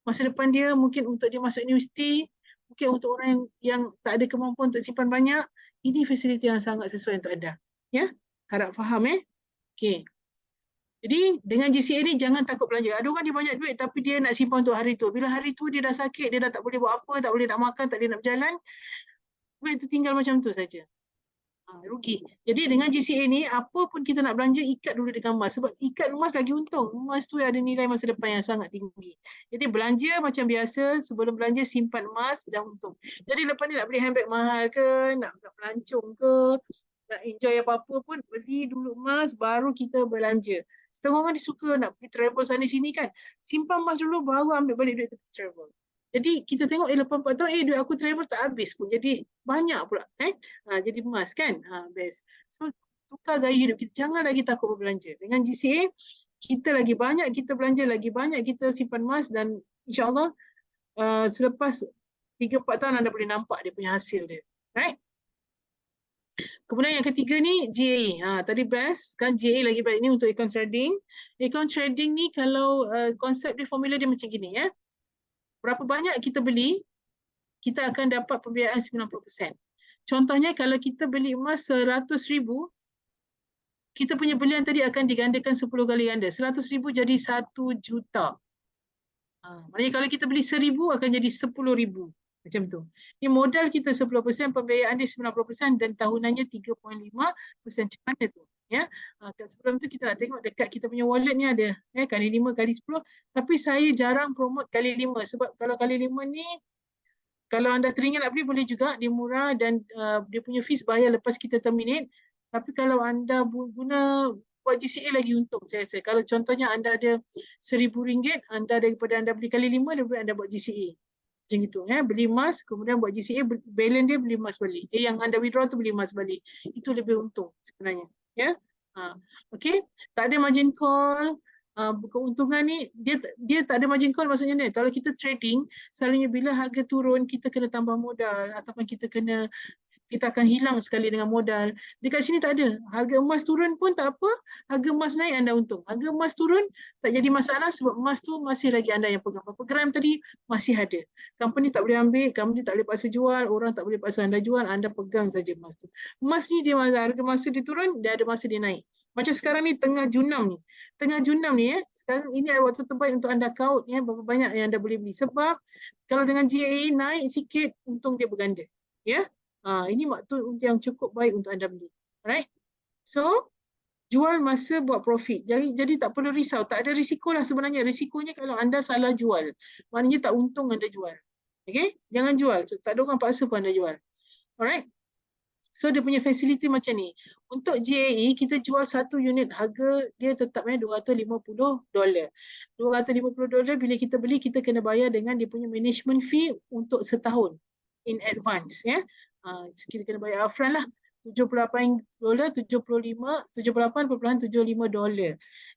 Masa depan dia mungkin untuk dia masuk universiti, mungkin untuk orang yang tak ada kemampuan untuk simpan banyak, ini fasiliti yang sangat sesuai untuk anda. Ya, harap faham Okey. Jadi dengan GCA ni jangan takut belanja. Ada orang dia banyak duit tapi dia nak simpan untuk hari tu. Bila hari tu dia dah sakit, dia dah tak boleh buat apa, tak boleh nak makan, tak boleh nak berjalan, duit tu tinggal macam tu saja. Rugi. Jadi dengan GCA ni, apa pun kita nak belanja, ikat dulu dengan emas. Sebab ikat emas lagi untung. Emas tu ada nilai masa depan yang sangat tinggi. Jadi belanja macam biasa, sebelum belanja simpan emas dan untung. Jadi lepas ni nak beli handbag mahal ke, nak pelancong ke, nak enjoy apa-apa pun, beli dulu emas, baru kita belanja. Setengah orang dia suka nak pergi travel sana sini kan. Simpan emas dulu, baru ambil balik duit pergi travel. Jadi kita tengok lepas 4 tahun, duit aku travel tak habis pun. Jadi banyak pula. Jadi emas kan. Best. So tukar gaya hidup kita. Jangan lagi takut berbelanja. Dengan GCA, kita lagi banyak kita belanja, lagi banyak kita simpan emas dan insyaAllah selepas 3-4 tahun anda boleh nampak dia punya hasil dia. Right? Kemudian yang ketiga ni GAE. Tadi best kan, GAE lagi baik ni untuk account trading. Account trading ni kalau konsep dia, formula dia macam gini ya. Berapa banyak kita beli, kita akan dapat pembiayaan 90%. Contohnya kalau kita beli emas 100,000, kita punya belian tadi akan digandakan 10 kali ganda. 100,000 jadi 1 juta. Maknanya kalau kita beli 1,000 akan jadi 10,000. Macam tu. Ini modal kita 10%, pembiayaan dia 90% dan tahunannya 3.5%. Macam mana tu? Ya. Sebelum tu kita nak tengok dekat kita punya wallet ni ada kali 5, kali 10. Tapi saya jarang promote kali 5 sebab kalau kali 5 ni, kalau anda teringin nak beli boleh juga, dia murah dan dia punya fees bayar lepas kita terminate. Tapi kalau anda guna buat GCA lagi untung saya rasa. Kalau contohnya anda ada RM1,000, daripada anda beli kali 5, lebih anda buat GCA. Macam itu. Beli emas, kemudian buat GCA, balance dia beli emas balik. Yang anda withdraw tu beli emas balik. Itu lebih untung sebenarnya. Ya. Okay. Tak ada margin call. Keuntungan ni dia tak ada margin call, maksudnya ni kalau kita trading selalunya bila harga turun kita kena tambah modal ataupun kita akan hilang sekali dengan modal. Dekat sini tak ada. Harga emas turun pun tak apa, harga emas naik anda untung. Harga emas turun tak jadi masalah sebab emas tu masih lagi anda yang pegang. Berapa gram tadi masih ada. Company tak boleh ambil, company tak boleh paksa jual, orang tak boleh paksa anda jual, anda pegang saja emas tu. Emas ni dia harga masa dia turun, dia ada masa dia naik. Macam sekarang ni tengah Junam ni. Tengah Junam ni sekarang ini adalah waktu terbaik untuk anda count berapa banyak yang anda boleh beli. Sebab kalau dengan GAE naik sikit, untung dia berganda. Ya. Ini waktu yang cukup baik untuk anda beli. Alright. So, jual masa buat profit. Jadi tak perlu risau. Tak ada risiko lah sebenarnya. Risikonya kalau anda salah jual. Maknanya tak untung anda jual. Okay. Jangan jual. Tak ada orang paksa pun anda jual. Alright. So dia punya facility macam ni. Untuk GAE kita jual satu unit harga dia tetap $250. $250 bila kita beli kita kena bayar dengan dia punya management fee untuk setahun in advance ya. Kita kena bayar upfront lah. $78, $78.75.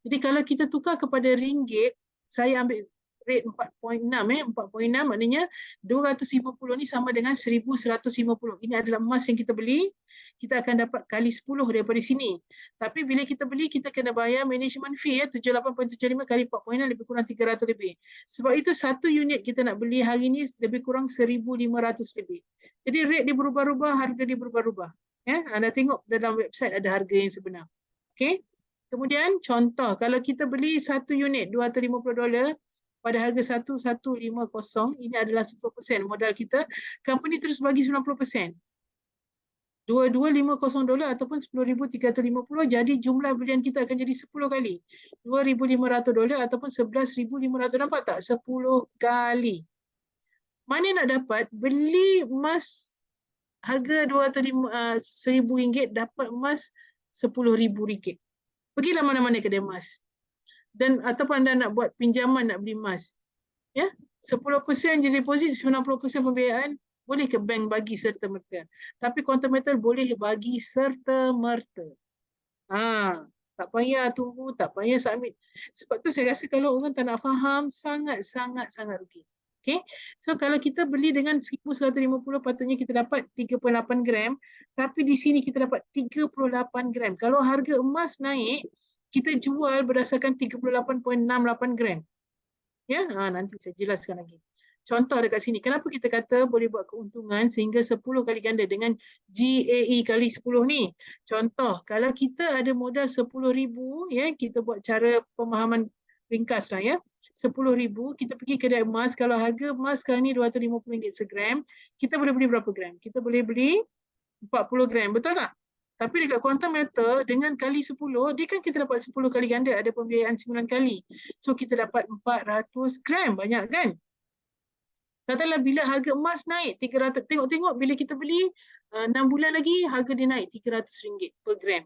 Jadi kalau kita tukar kepada ringgit, saya ambil rate 4.6 maknanya 250 ni sama dengan 1,150. Ini adalah emas yang kita beli, kita akan dapat kali 10 daripada sini. Tapi bila kita beli kita kena bayar management fee 78.75 kali 4.6 lebih kurang 300 lebih. Sebab itu satu unit kita nak beli hari ni lebih kurang 1,500 lebih. Jadi rate dia berubah-ubah, harga dia berubah-ubah. Anda tengok dalam website ada harga yang sebenar. Okay. Kemudian contoh kalau kita beli satu unit $250 pada harga 1,150, ini adalah 10% modal kita. Company terus bagi 90%. $2,250 ataupun 10,350, jadi jumlah belian kita akan jadi 10 kali. $2,500 ataupun 11,500. Nampak tak? 10 kali. Mana nak dapat? Beli emas harga RM1,000 dapat emas RM10,000. Pergilah mana-mana kedai emas. Dan ataupun anda nak buat pinjaman nak beli emas. Ya, 10% je deposit, 90% pembiayaan, boleh ke bank bagi serta-merta. Tapi Quantum Metal boleh bagi serta-merta. Tak payah tunggu, tak payah submit. Sebab tu saya rasa kalau orang tak nak faham, sangat rugi. Okay. So kalau kita beli dengan 1,150 patutnya kita dapat 3.8 gram. Tapi di sini kita dapat 38 gram. Kalau harga emas naik, kita jual berdasarkan 38.68 gram. Ya, nanti saya jelaskan lagi. Contoh dekat sini, kenapa kita kata boleh buat keuntungan sehingga 10 kali ganda dengan GAE kali 10 ni? Contoh, kalau kita ada modal 10,000, ya, kita buat cara pemahaman ringkas lah, ya. 10,000, kita pergi kedai emas, kalau harga emas sekarang ni RM250 segram, kita boleh beli berapa gram? Kita boleh beli 40 gram, betul tak? Tapi dekat quantum metal dengan kali 10, dia kan kita dapat 10 kali ganda, ada pembiayaan 9 kali. So kita dapat 400 gram, banyak kan? Katalah bila harga emas naik 300, tengok-tengok bila kita beli 6 bulan lagi harga dia naik RM300 per gram.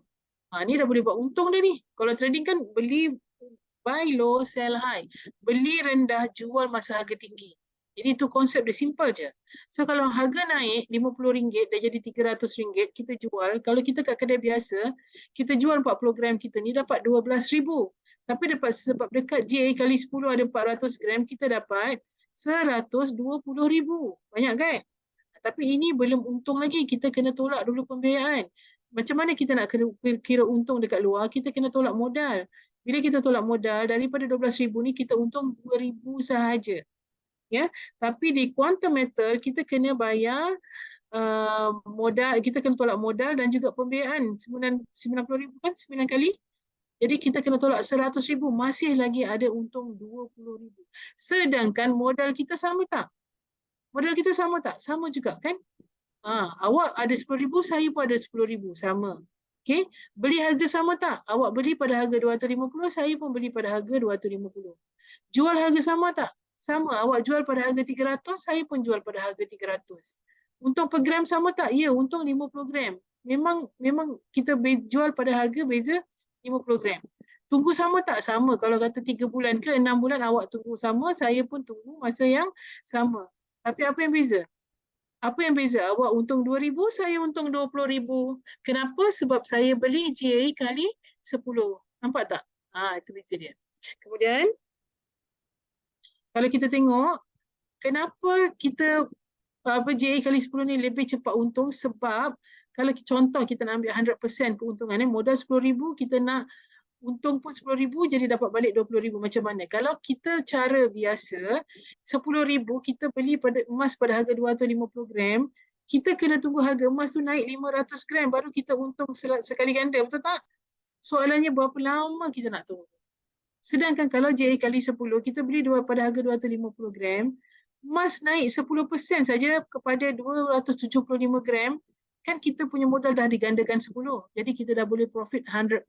Ni dah boleh buat untung dah ni. Kalau trading kan beli buy low, sell high. Beli rendah, jual masa harga tinggi. Jadi itu konsep dia simple je. So kalau harga naik RM50 dah jadi RM300, kita jual. Kalau kita kat kedai biasa, kita jual 40 gram kita ni dapat RM12,000. Tapi dapat sebab dekat JA kali 10 ada 400 gram, kita dapat RM120,000. Banyak kan? Tapi ini belum untung lagi. Kita kena tolak dulu pembiayaan. Macam mana kita nak kira untung dekat luar? Kita kena tolak modal. Bila kita tolak modal, daripada RM12,000 ni kita untung RM2,000 sahaja. Ya, tapi di quantum metal kita kena bayar modal, kita kena tolak modal dan juga pembiayaan RM90,000 kan, 9 kali. Jadi kita kena tolak RM100,000, masih lagi ada untung RM20,000. Sedangkan modal kita sama tak? Modal kita sama tak? Sama juga kan? Awak ada RM10,000, saya pun ada RM10,000, sama. Okay? Beli harga sama tak? Awak beli pada harga RM250, saya pun beli pada harga RM250. Jual harga sama tak? Sama. Awak jual pada harga RM300, saya pun jual pada harga RM300. Untung per gram sama tak? Ya, untung 50 gram. Memang kita jual pada harga beza 50 gram. Tunggu sama tak? Sama. Kalau kata 3 bulan ke 6 bulan awak tunggu sama, saya pun tunggu masa yang sama. Tapi apa yang beza? Apa yang beza? Awak untung 2,000, saya untung 20,000. Kenapa? Sebab saya beli GA kali 10. Nampak tak? Itu beza dia. Kemudian, kalau kita tengok, kenapa kita JA kali 10 ni lebih cepat untung? Sebab kalau contoh kita nak ambil 100% keuntungan, modal 10,000, kita nak untung pun 10,000, jadi dapat balik 20,000. Macam mana? Kalau kita cara biasa, 10,000 kita beli pada emas pada harga 250 gram, kita kena tunggu harga emas tu naik 500 gram, baru kita untung sekali ganda, betul tak? Soalannya berapa lama kita nak tunggu? Sedangkan kalau JA kali 10, kita beli pada harga 250 gram, emas naik 10% saja kepada 275 gram, kan kita punya modal dah digandakan 10. Jadi kita dah boleh profit 100%.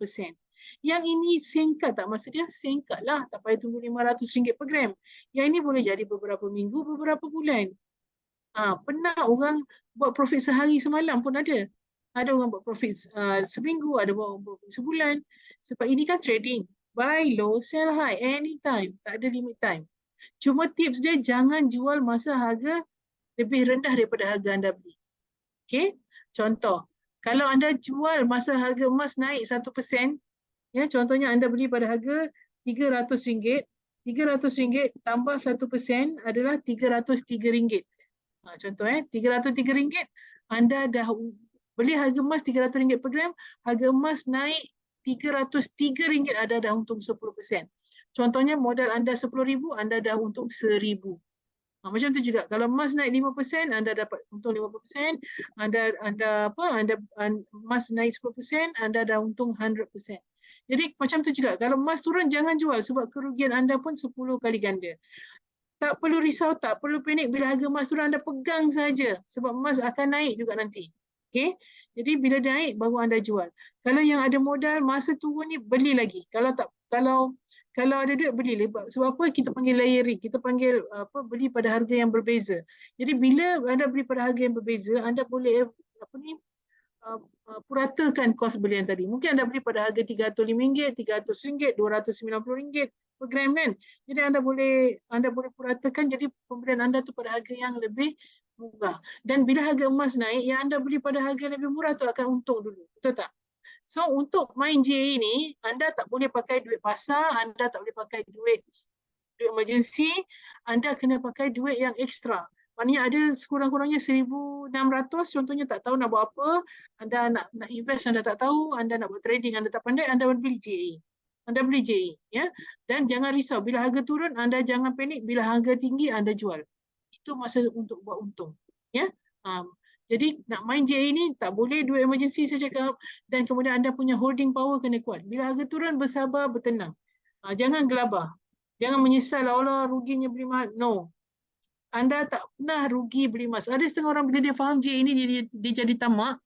Yang ini singkat tak masa dia? Singkat lah. Tak payah tunggu RM500 per gram. Yang ini boleh jadi beberapa minggu, beberapa bulan. Pernah orang buat profit sehari semalam pun ada. Ada orang buat profit seminggu, ada orang buat profit sebulan. Sebab ini kan trading. Buy low, sell high, anytime. Tak ada limit time. Cuma tips dia, jangan jual masa harga lebih rendah daripada harga anda beli. Okay? Contoh, kalau anda jual masa harga emas naik 1%, ya, contohnya anda beli pada harga RM300, RM300 tambah 1% adalah RM303. Contoh, RM303, anda dah beli harga emas RM300 per gram, harga emas naik RM303, anda dah untung 10%. Contohnya modal anda RM10,000, anda dah untung RM1,000. Macam tu juga, kalau emas naik 5%, anda dapat untung 5%, emas naik 10%, anda dah untung 100%. Jadi macam tu juga, kalau emas turun jangan jual sebab kerugian anda pun 10 kali ganda. Tak perlu risau, tak perlu panik bila harga emas turun, anda pegang saja sebab emas akan naik juga nanti. Okay? Jadi bila naik baru anda jual. Kalau yang ada modal masa turun ni beli lagi. Kalau ada duit beli lebat. Sebab apa? Kita panggil layering. Kita panggil beli pada harga yang berbeza. Jadi bila anda beli pada harga yang berbeza, anda boleh puratakan kos belian tadi. Mungkin anda beli pada harga RM305, RM300, RM290 per gram kan. Jadi anda boleh puratakan, jadi pembelian anda tu pada harga yang lebih murah. Dan bila harga emas naik, yang anda beli pada harga lebih murah tu akan untung dulu. Betul tak? So untuk main JA ni, anda tak boleh pakai duit pasar, anda tak boleh pakai duit emergency, anda kena pakai duit yang ekstra. Maknanya ada sekurang-kurangnya 1,600, contohnya tak tahu nak buat apa, anda nak invest, anda tak tahu, anda nak buat trading, anda tak pandai, anda beli JA. Anda beli JA, ya. Dan jangan risau, bila harga turun, anda jangan panik, bila harga tinggi, anda jual. itu masa untuk buat untung. Ya. Jadi nak main JA ni tak boleh duit emergency saya cakap, dan kemudian anda punya holding power kena kuat. Bila harga turun bersabar, bertenang. Jangan gelabah. Jangan menyesal Allah ruginya beli mahal. No. Anda tak pernah rugi beli emas. Ada setengah orang bila dia faham JA ini dia jadi tamak,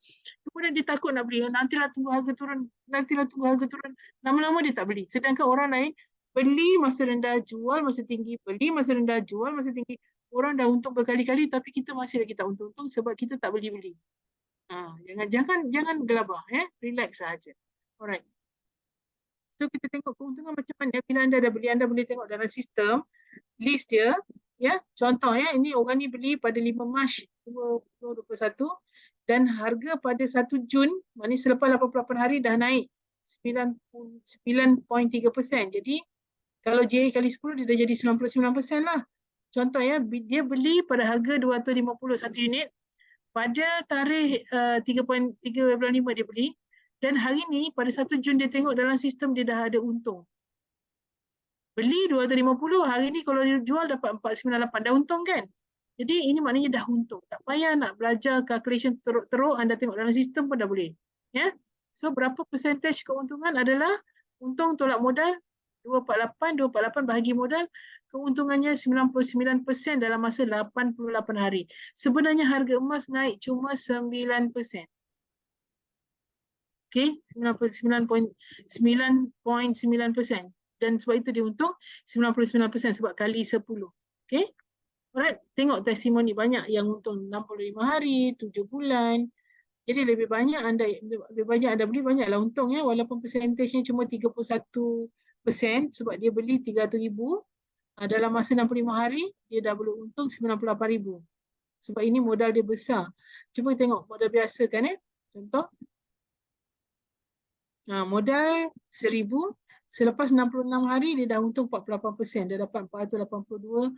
kemudian dia takut nak beli. Nantilah tunggu harga turun, nantilah tunggu harga turun. Lama-lama dia tak beli. Sedangkan orang lain beli masa rendah, jual masa tinggi, beli masa rendah, jual masa tinggi. Orang dah untung berkali-kali tapi kita masih lagi tak untung-untung sebab kita tak beli-beli. Jangan gelabah, relax saja. Alright. So kita tengok keuntungan macam mana bila anda dah beli. Anda boleh tengok dalam sistem list dia, ya. Contoh ini orang ni beli pada 5 Mac 2021 dan harga pada 1 Jun, maknanya selepas 88 hari dah naik 9.3%. Jadi kalau JA kali 10 dia dah jadi 99% lah. Contoh dia beli pada harga 251 unit pada tarikh 3.5 dia beli, dan hari ni pada 1 Jun dia tengok dalam sistem dia dah ada untung. Beli 250, hari ni kalau dia jual dapat 498, dah untung kan? Jadi ini maknanya dah untung. Tak payah nak belajar calculation teruk-teruk, anda tengok dalam sistem pun dah boleh. Ya. So berapa percentage keuntungan adalah untung tolak modal 248 bahagi modal, keuntungannya 99% dalam masa 88 hari. Sebenarnya harga emas naik cuma 9%. Okey, 99.9%. Dan sebab itu dia untung 99% sebab kali 10. Okey. Alright, tengok testimoni banyak yang untung 65 hari, 7 bulan. Jadi lebih banyak anda beli, banyaklah untung walaupun persentasenya cuma 31% sebab dia beli 300,000 dalam masa 65 hari dia dah boleh untung 98,000. Sebab ini modal dia besar. Cuba tengok modal biasa kan Contoh modal 1,000, selepas 66 hari dia dah untung 48%, dia dapat $482.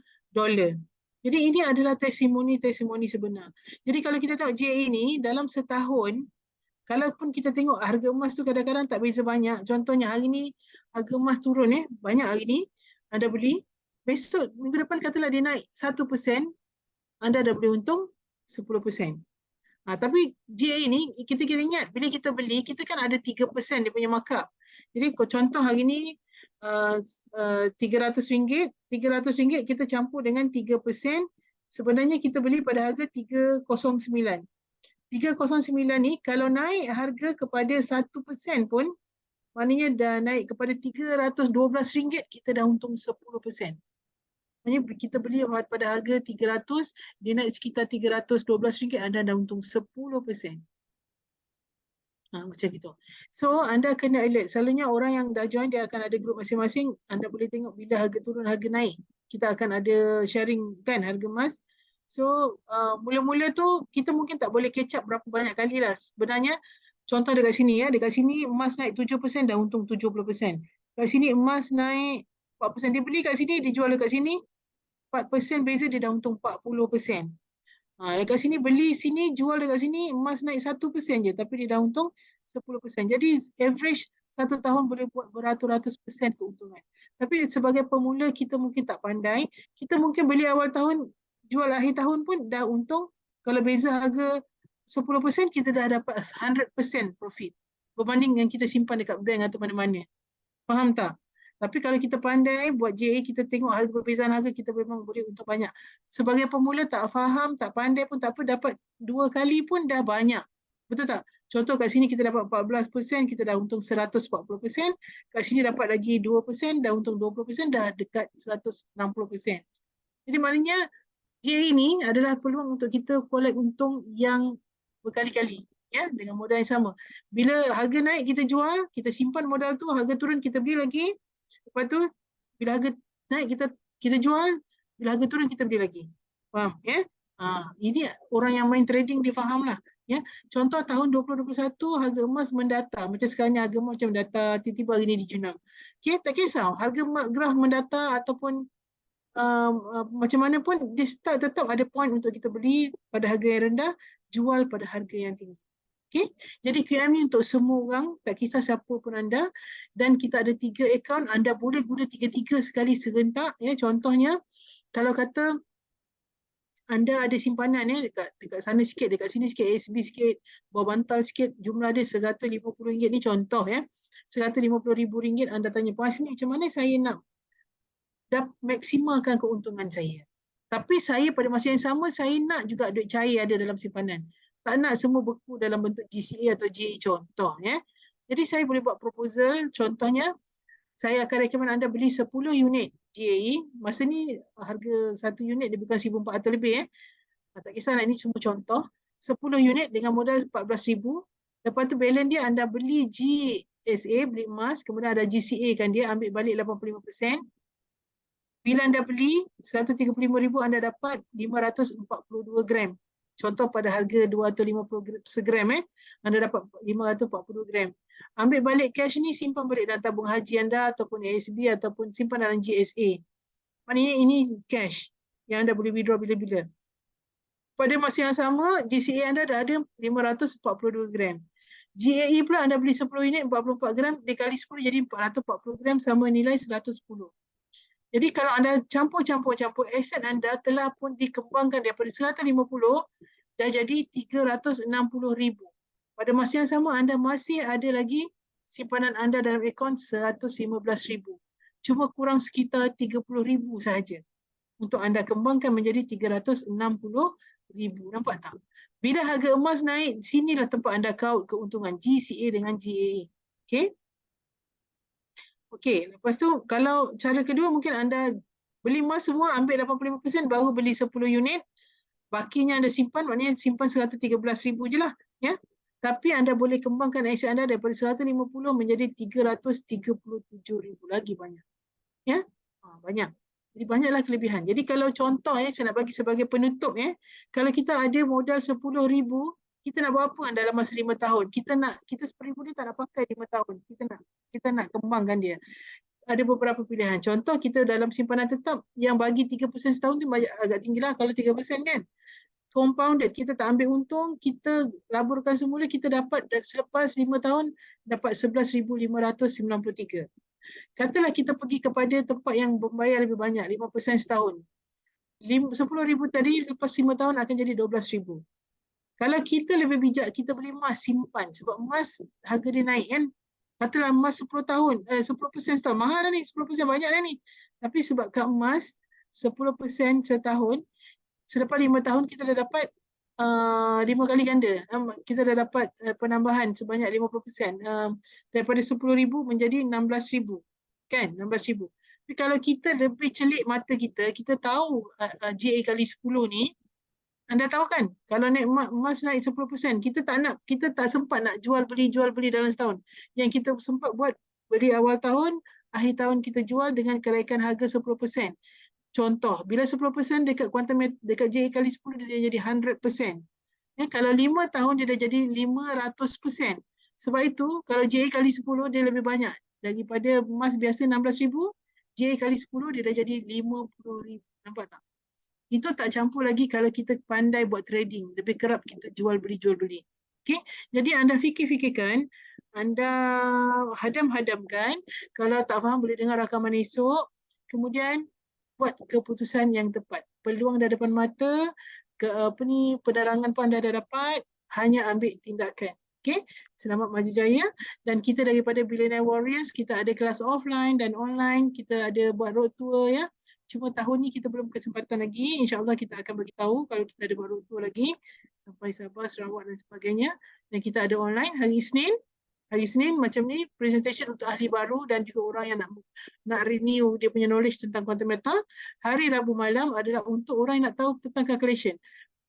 Jadi ini adalah testimoni sebenar. Jadi kalau kita tengok JA ini dalam setahun, kalaupun kita tengok harga emas tu kadang-kadang tak beza banyak. Contohnya hari ni harga emas turun banyak hari ni anda beli, besok minggu depan katalah dia naik 1%, anda dah boleh untung 10%. Tapi JA ni kita ingat bila kita beli kita kan ada 3% dia punya markup. Jadi contoh hari ni RM300 kita campur dengan 3%, sebenarnya kita beli pada harga 309. 309 ni kalau naik harga kepada 1% pun maknanya dah naik kepada RM312, kita dah untung 10%. Maksudnya kita beli pada harga 300, dia naik sekitar RM312, anda dah untung 10%. Macam gitu. So anda kena alert. Selalunya orang yang dah join dia akan ada grup masing-masing. Anda boleh tengok bila harga turun, harga naik. Kita akan ada sharing kan harga emas. So mula-mula tu kita mungkin tak boleh catch up berapa banyak kali lah. Sebenarnya contoh dekat sini dekat sini emas naik 7% dah untung 70%. Kat sini emas naik 4%. Dia beli kat sini, dia jual dekat sini. 4% beza dia dah untung 40%. Dekat sini beli sini, jual dekat sini, emas naik 1% je tapi dia dah untung 10%. Jadi average 1 tahun boleh buat beratus-ratus persen keuntungan. Tapi sebagai pemula kita mungkin tak pandai. Kita mungkin beli awal tahun, jual akhir tahun pun dah untung. Kalau beza harga 10% kita dah dapat 100% profit berbanding dengan kita simpan dekat bank atau mana-mana. Faham tak? Tapi kalau kita pandai buat JA, kita tengok harga perbezaan harga, kita memang boleh untung banyak. Sebagai pemula tak faham, tak pandai pun tak apa, dapat 2 kali pun dah banyak. Betul tak? Contoh kat sini kita dapat 14%, kita dah untung 140%. Kat sini dapat lagi 2%, dah untung 20%, dah dekat 160%. Jadi maknanya JA ini adalah peluang untuk kita collect untung yang berkali-kali. Dengan modal yang sama. Bila harga naik kita jual, kita simpan modal tu, harga turun kita beli lagi. Lepas tu bila harga naik kita jual, bila harga turun kita beli lagi. Faham ini orang yang main trading dia faham lah. Contoh tahun 2021 harga emas mendata, macam sekarang ni harga emas macam mendata, tiba-tiba hari ni dijunam. Tak kisah harga graf mendata ataupun macam mana pun dia tetap ada point untuk kita beli pada harga yang rendah, jual pada harga yang tinggi. Jadi QM ni untuk semua orang, tak kisah siapa pun anda, dan kita ada 3 akaun, anda boleh guna 3-3 sekali serentak. Contohnya kalau kata anda ada simpanan ya dekat sana sikit, dekat sini sikit, ASB sikit, bawah bantal sikit, jumlah dia RM150 ni contoh ya. RM150,000 anda tanya, Puan Hasmi macam mana saya nak maksimalkan keuntungan saya. Tapi saya pada masa yang sama saya nak juga duit cair ada dalam simpanan. Tak nak semua beku dalam bentuk GCA atau GA contoh ya. Jadi saya boleh buat proposal, contohnya saya akan recommend anda beli 10 unit GAE. Masa ni harga satu unit lebih kurang RM1,400 lebih tak kisahlah, ini cuma contoh. 10 unit dengan modal RM14,000. Lepas tu balance dia anda beli GSA, beli emas, kemudian ada GCA kan dia, ambil balik 85%. Bila anda beli RM135,000 anda dapat 542 gram. Contoh pada harga 250 segram anda dapat 542 gram. Ambil balik cash ni, simpan balik dalam tabung haji anda ataupun ASB ataupun simpan dalam GSA. Maknanya ini cash yang anda boleh withdraw bila-bila. Pada masa yang sama, GCA anda dah ada 542 gram. GAE pula anda beli 10 unit 44 gram, dikali 10 jadi 440 gram sama nilai 110. Jadi kalau anda campur aset anda telah pun dikembangkan daripada 150 dah jadi 360,000. Pada masa yang sama anda masih ada lagi simpanan anda dalam akaun 115,000. Cuma kurang sekitar 30,000 sahaja untuk anda kembangkan menjadi 360,000. Nampak tak? Bila harga emas naik, sinilah tempat anda kaut keuntungan GCA dengan GAA. Okey? Okey, lepas tu kalau cara kedua mungkin anda beli emas semua, ambil 85% baru beli 10 unit. Bakinya anda simpan, maknanya simpan 113,000 je lah. Ya? Tapi anda boleh kembangkan aset anda daripada 150 menjadi 337,000. Lagi banyak. Ya? Banyak. Jadi banyaklah kelebihan. Jadi kalau contoh saya nak bagi sebagai penutup kalau kita ada modal 10,000, kita nak buat apa dalam masa 5 tahun? Kita 10,000 ni tak nak pakai 5 tahun. Kita nak kembangkan dia. Ada beberapa pilihan. Contoh kita dalam simpanan tetap yang bagi 3% setahun tu agak tinggilah kalau 3% kan. Compounded, kita tak ambil untung, kita laburkan semula, kita dapat selepas 5 tahun dapat 11,593. Katalah kita pergi kepada tempat yang membayar lebih banyak, 5% setahun. 10,000 tadi lepas 5 tahun akan jadi 12,000. Kalau kita lebih bijak, kita beli emas simpan. Sebab emas harga dia naik kan. Katalah emas 10 tahun, 10% setahun. Mahal dah ni, 10% banyak dah ni. Tapi sebab kat emas 10% setahun, selepas 5 tahun kita dah dapat 5 kali ganda. Kita dah dapat penambahan sebanyak 50%. Daripada 10,000 menjadi 16,000. Kan? 16,000. Tapi kalau kita lebih celik mata kita, kita tahu GA kali 10 ni, anda tahu kan, kalau naik emas naik 10%, kita tak sempat nak jual beli dalam setahun. Yang kita sempat buat, beli awal tahun, akhir tahun kita jual dengan kenaikan harga 10%. Contoh, bila 10% dekat GA kali 10 dia jadi 100%. Kalau 5 tahun dia dah jadi 500%. Sebab itu, kalau GA kali 10 dia lebih banyak. Daripada emas biasa 16,000, GA kali 10 dia dah jadi 50,000. Nampak tak? Itu tak campur lagi kalau kita pandai buat trading. Lebih kerap kita jual beli. Okay? Jadi anda fikirkan, anda hadam-hadamkan. Kalau tak faham boleh dengar rakaman esok. Kemudian buat keputusan yang tepat. Peluang dah depan mata, penerangan pun anda dah dapat, hanya ambil tindakan. Okay? Selamat maju jaya. Dan kita daripada Billionaire Warriors, kita ada kelas offline dan online. Kita ada buat road tour ya. Cuma tahun ni kita belum kesempatan lagi. InsyaAllah kita akan beritahu kalau kita ada buat road tour lagi. Sampai Sabah, Sarawak dan sebagainya. Dan kita ada online hari Isnin. Hari Isnin macam ni, presentation untuk ahli baru dan juga orang yang nak renew dia punya knowledge tentang quantum metal. Hari Rabu malam adalah untuk orang yang nak tahu tentang calculation.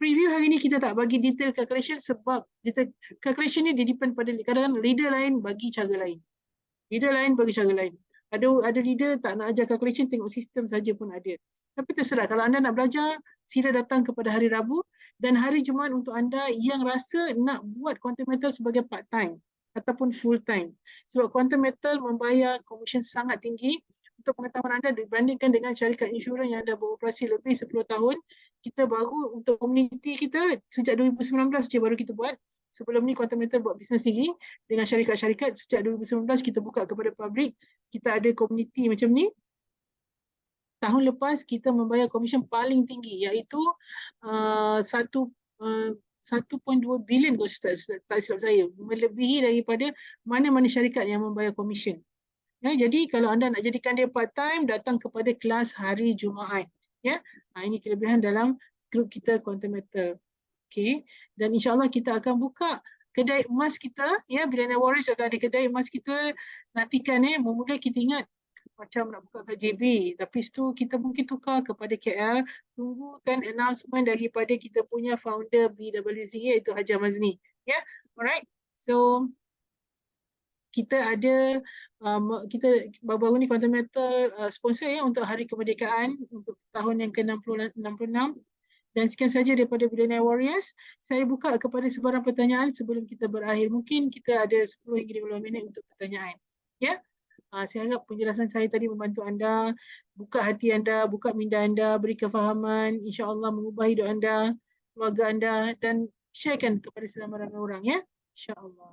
Preview hari ni kita tak bagi detail calculation sebab calculation ni dia depend pada kadang-kadang leader lain bagi cara lain. Leader lain bagi cara lain. Ada leader tak nak ajar calculation, tengok sistem saja pun ada. Tapi terserah, kalau anda nak belajar, sila datang kepada hari Rabu dan hari Jumaat untuk anda yang rasa nak buat quantum metal sebagai part time ataupun full time. Sebab quantum metal membayar komisen sangat tinggi. Untuk pengetahuan anda dibandingkan dengan syarikat insurans yang dah beroperasi lebih 10 tahun, kita baru untuk komuniti kita sejak 2019 je baru kita buat. Sebelum ni Quantum Metal buat bisnes tinggi dengan syarikat-syarikat. Sejak 2019 kita buka kepada publik. Kita ada komuniti macam ni. tahun lepas kita membayar komisen paling tinggi, iaitu 1.2 bilion kalau tak silap saya, melebihi daripada mana-mana syarikat yang membayar komisen. Ya, jadi kalau anda nak jadikan dia part time, datang kepada kelas hari Jumaat. Ya, ini kelebihan dalam grup kita Quantum Matter. Okay, dan insyaAllah kita akan buka kedai emas kita. Ya, Billionaire Warriors akan ada kedai emas kita. Nantikan mula kita ingat macam nak buka kat JB, tapi situ kita mungkin tukar kepada KL. Tunggukan announcement daripada kita punya founder BWZ, iaitu Haji Mazni. Ya, alright. So kita ada kita baru-baru ni Quantum Matter sponsor untuk Hari Kemerdekaan untuk tahun yang ke-66. Dan sekian saja daripada Billionaire Warriors. Saya buka kepada sebarang pertanyaan sebelum kita berakhir. Mungkin kita ada 10 hingga 15 minit untuk pertanyaan. Ya. Saya harap penjelasan saya tadi membantu anda, buka hati anda, buka minda anda, beri kefahaman, insya-Allah mengubah hidup anda, keluarga anda, dan sharekan kepada seramai-ramai orang, ya. Insya-Allah.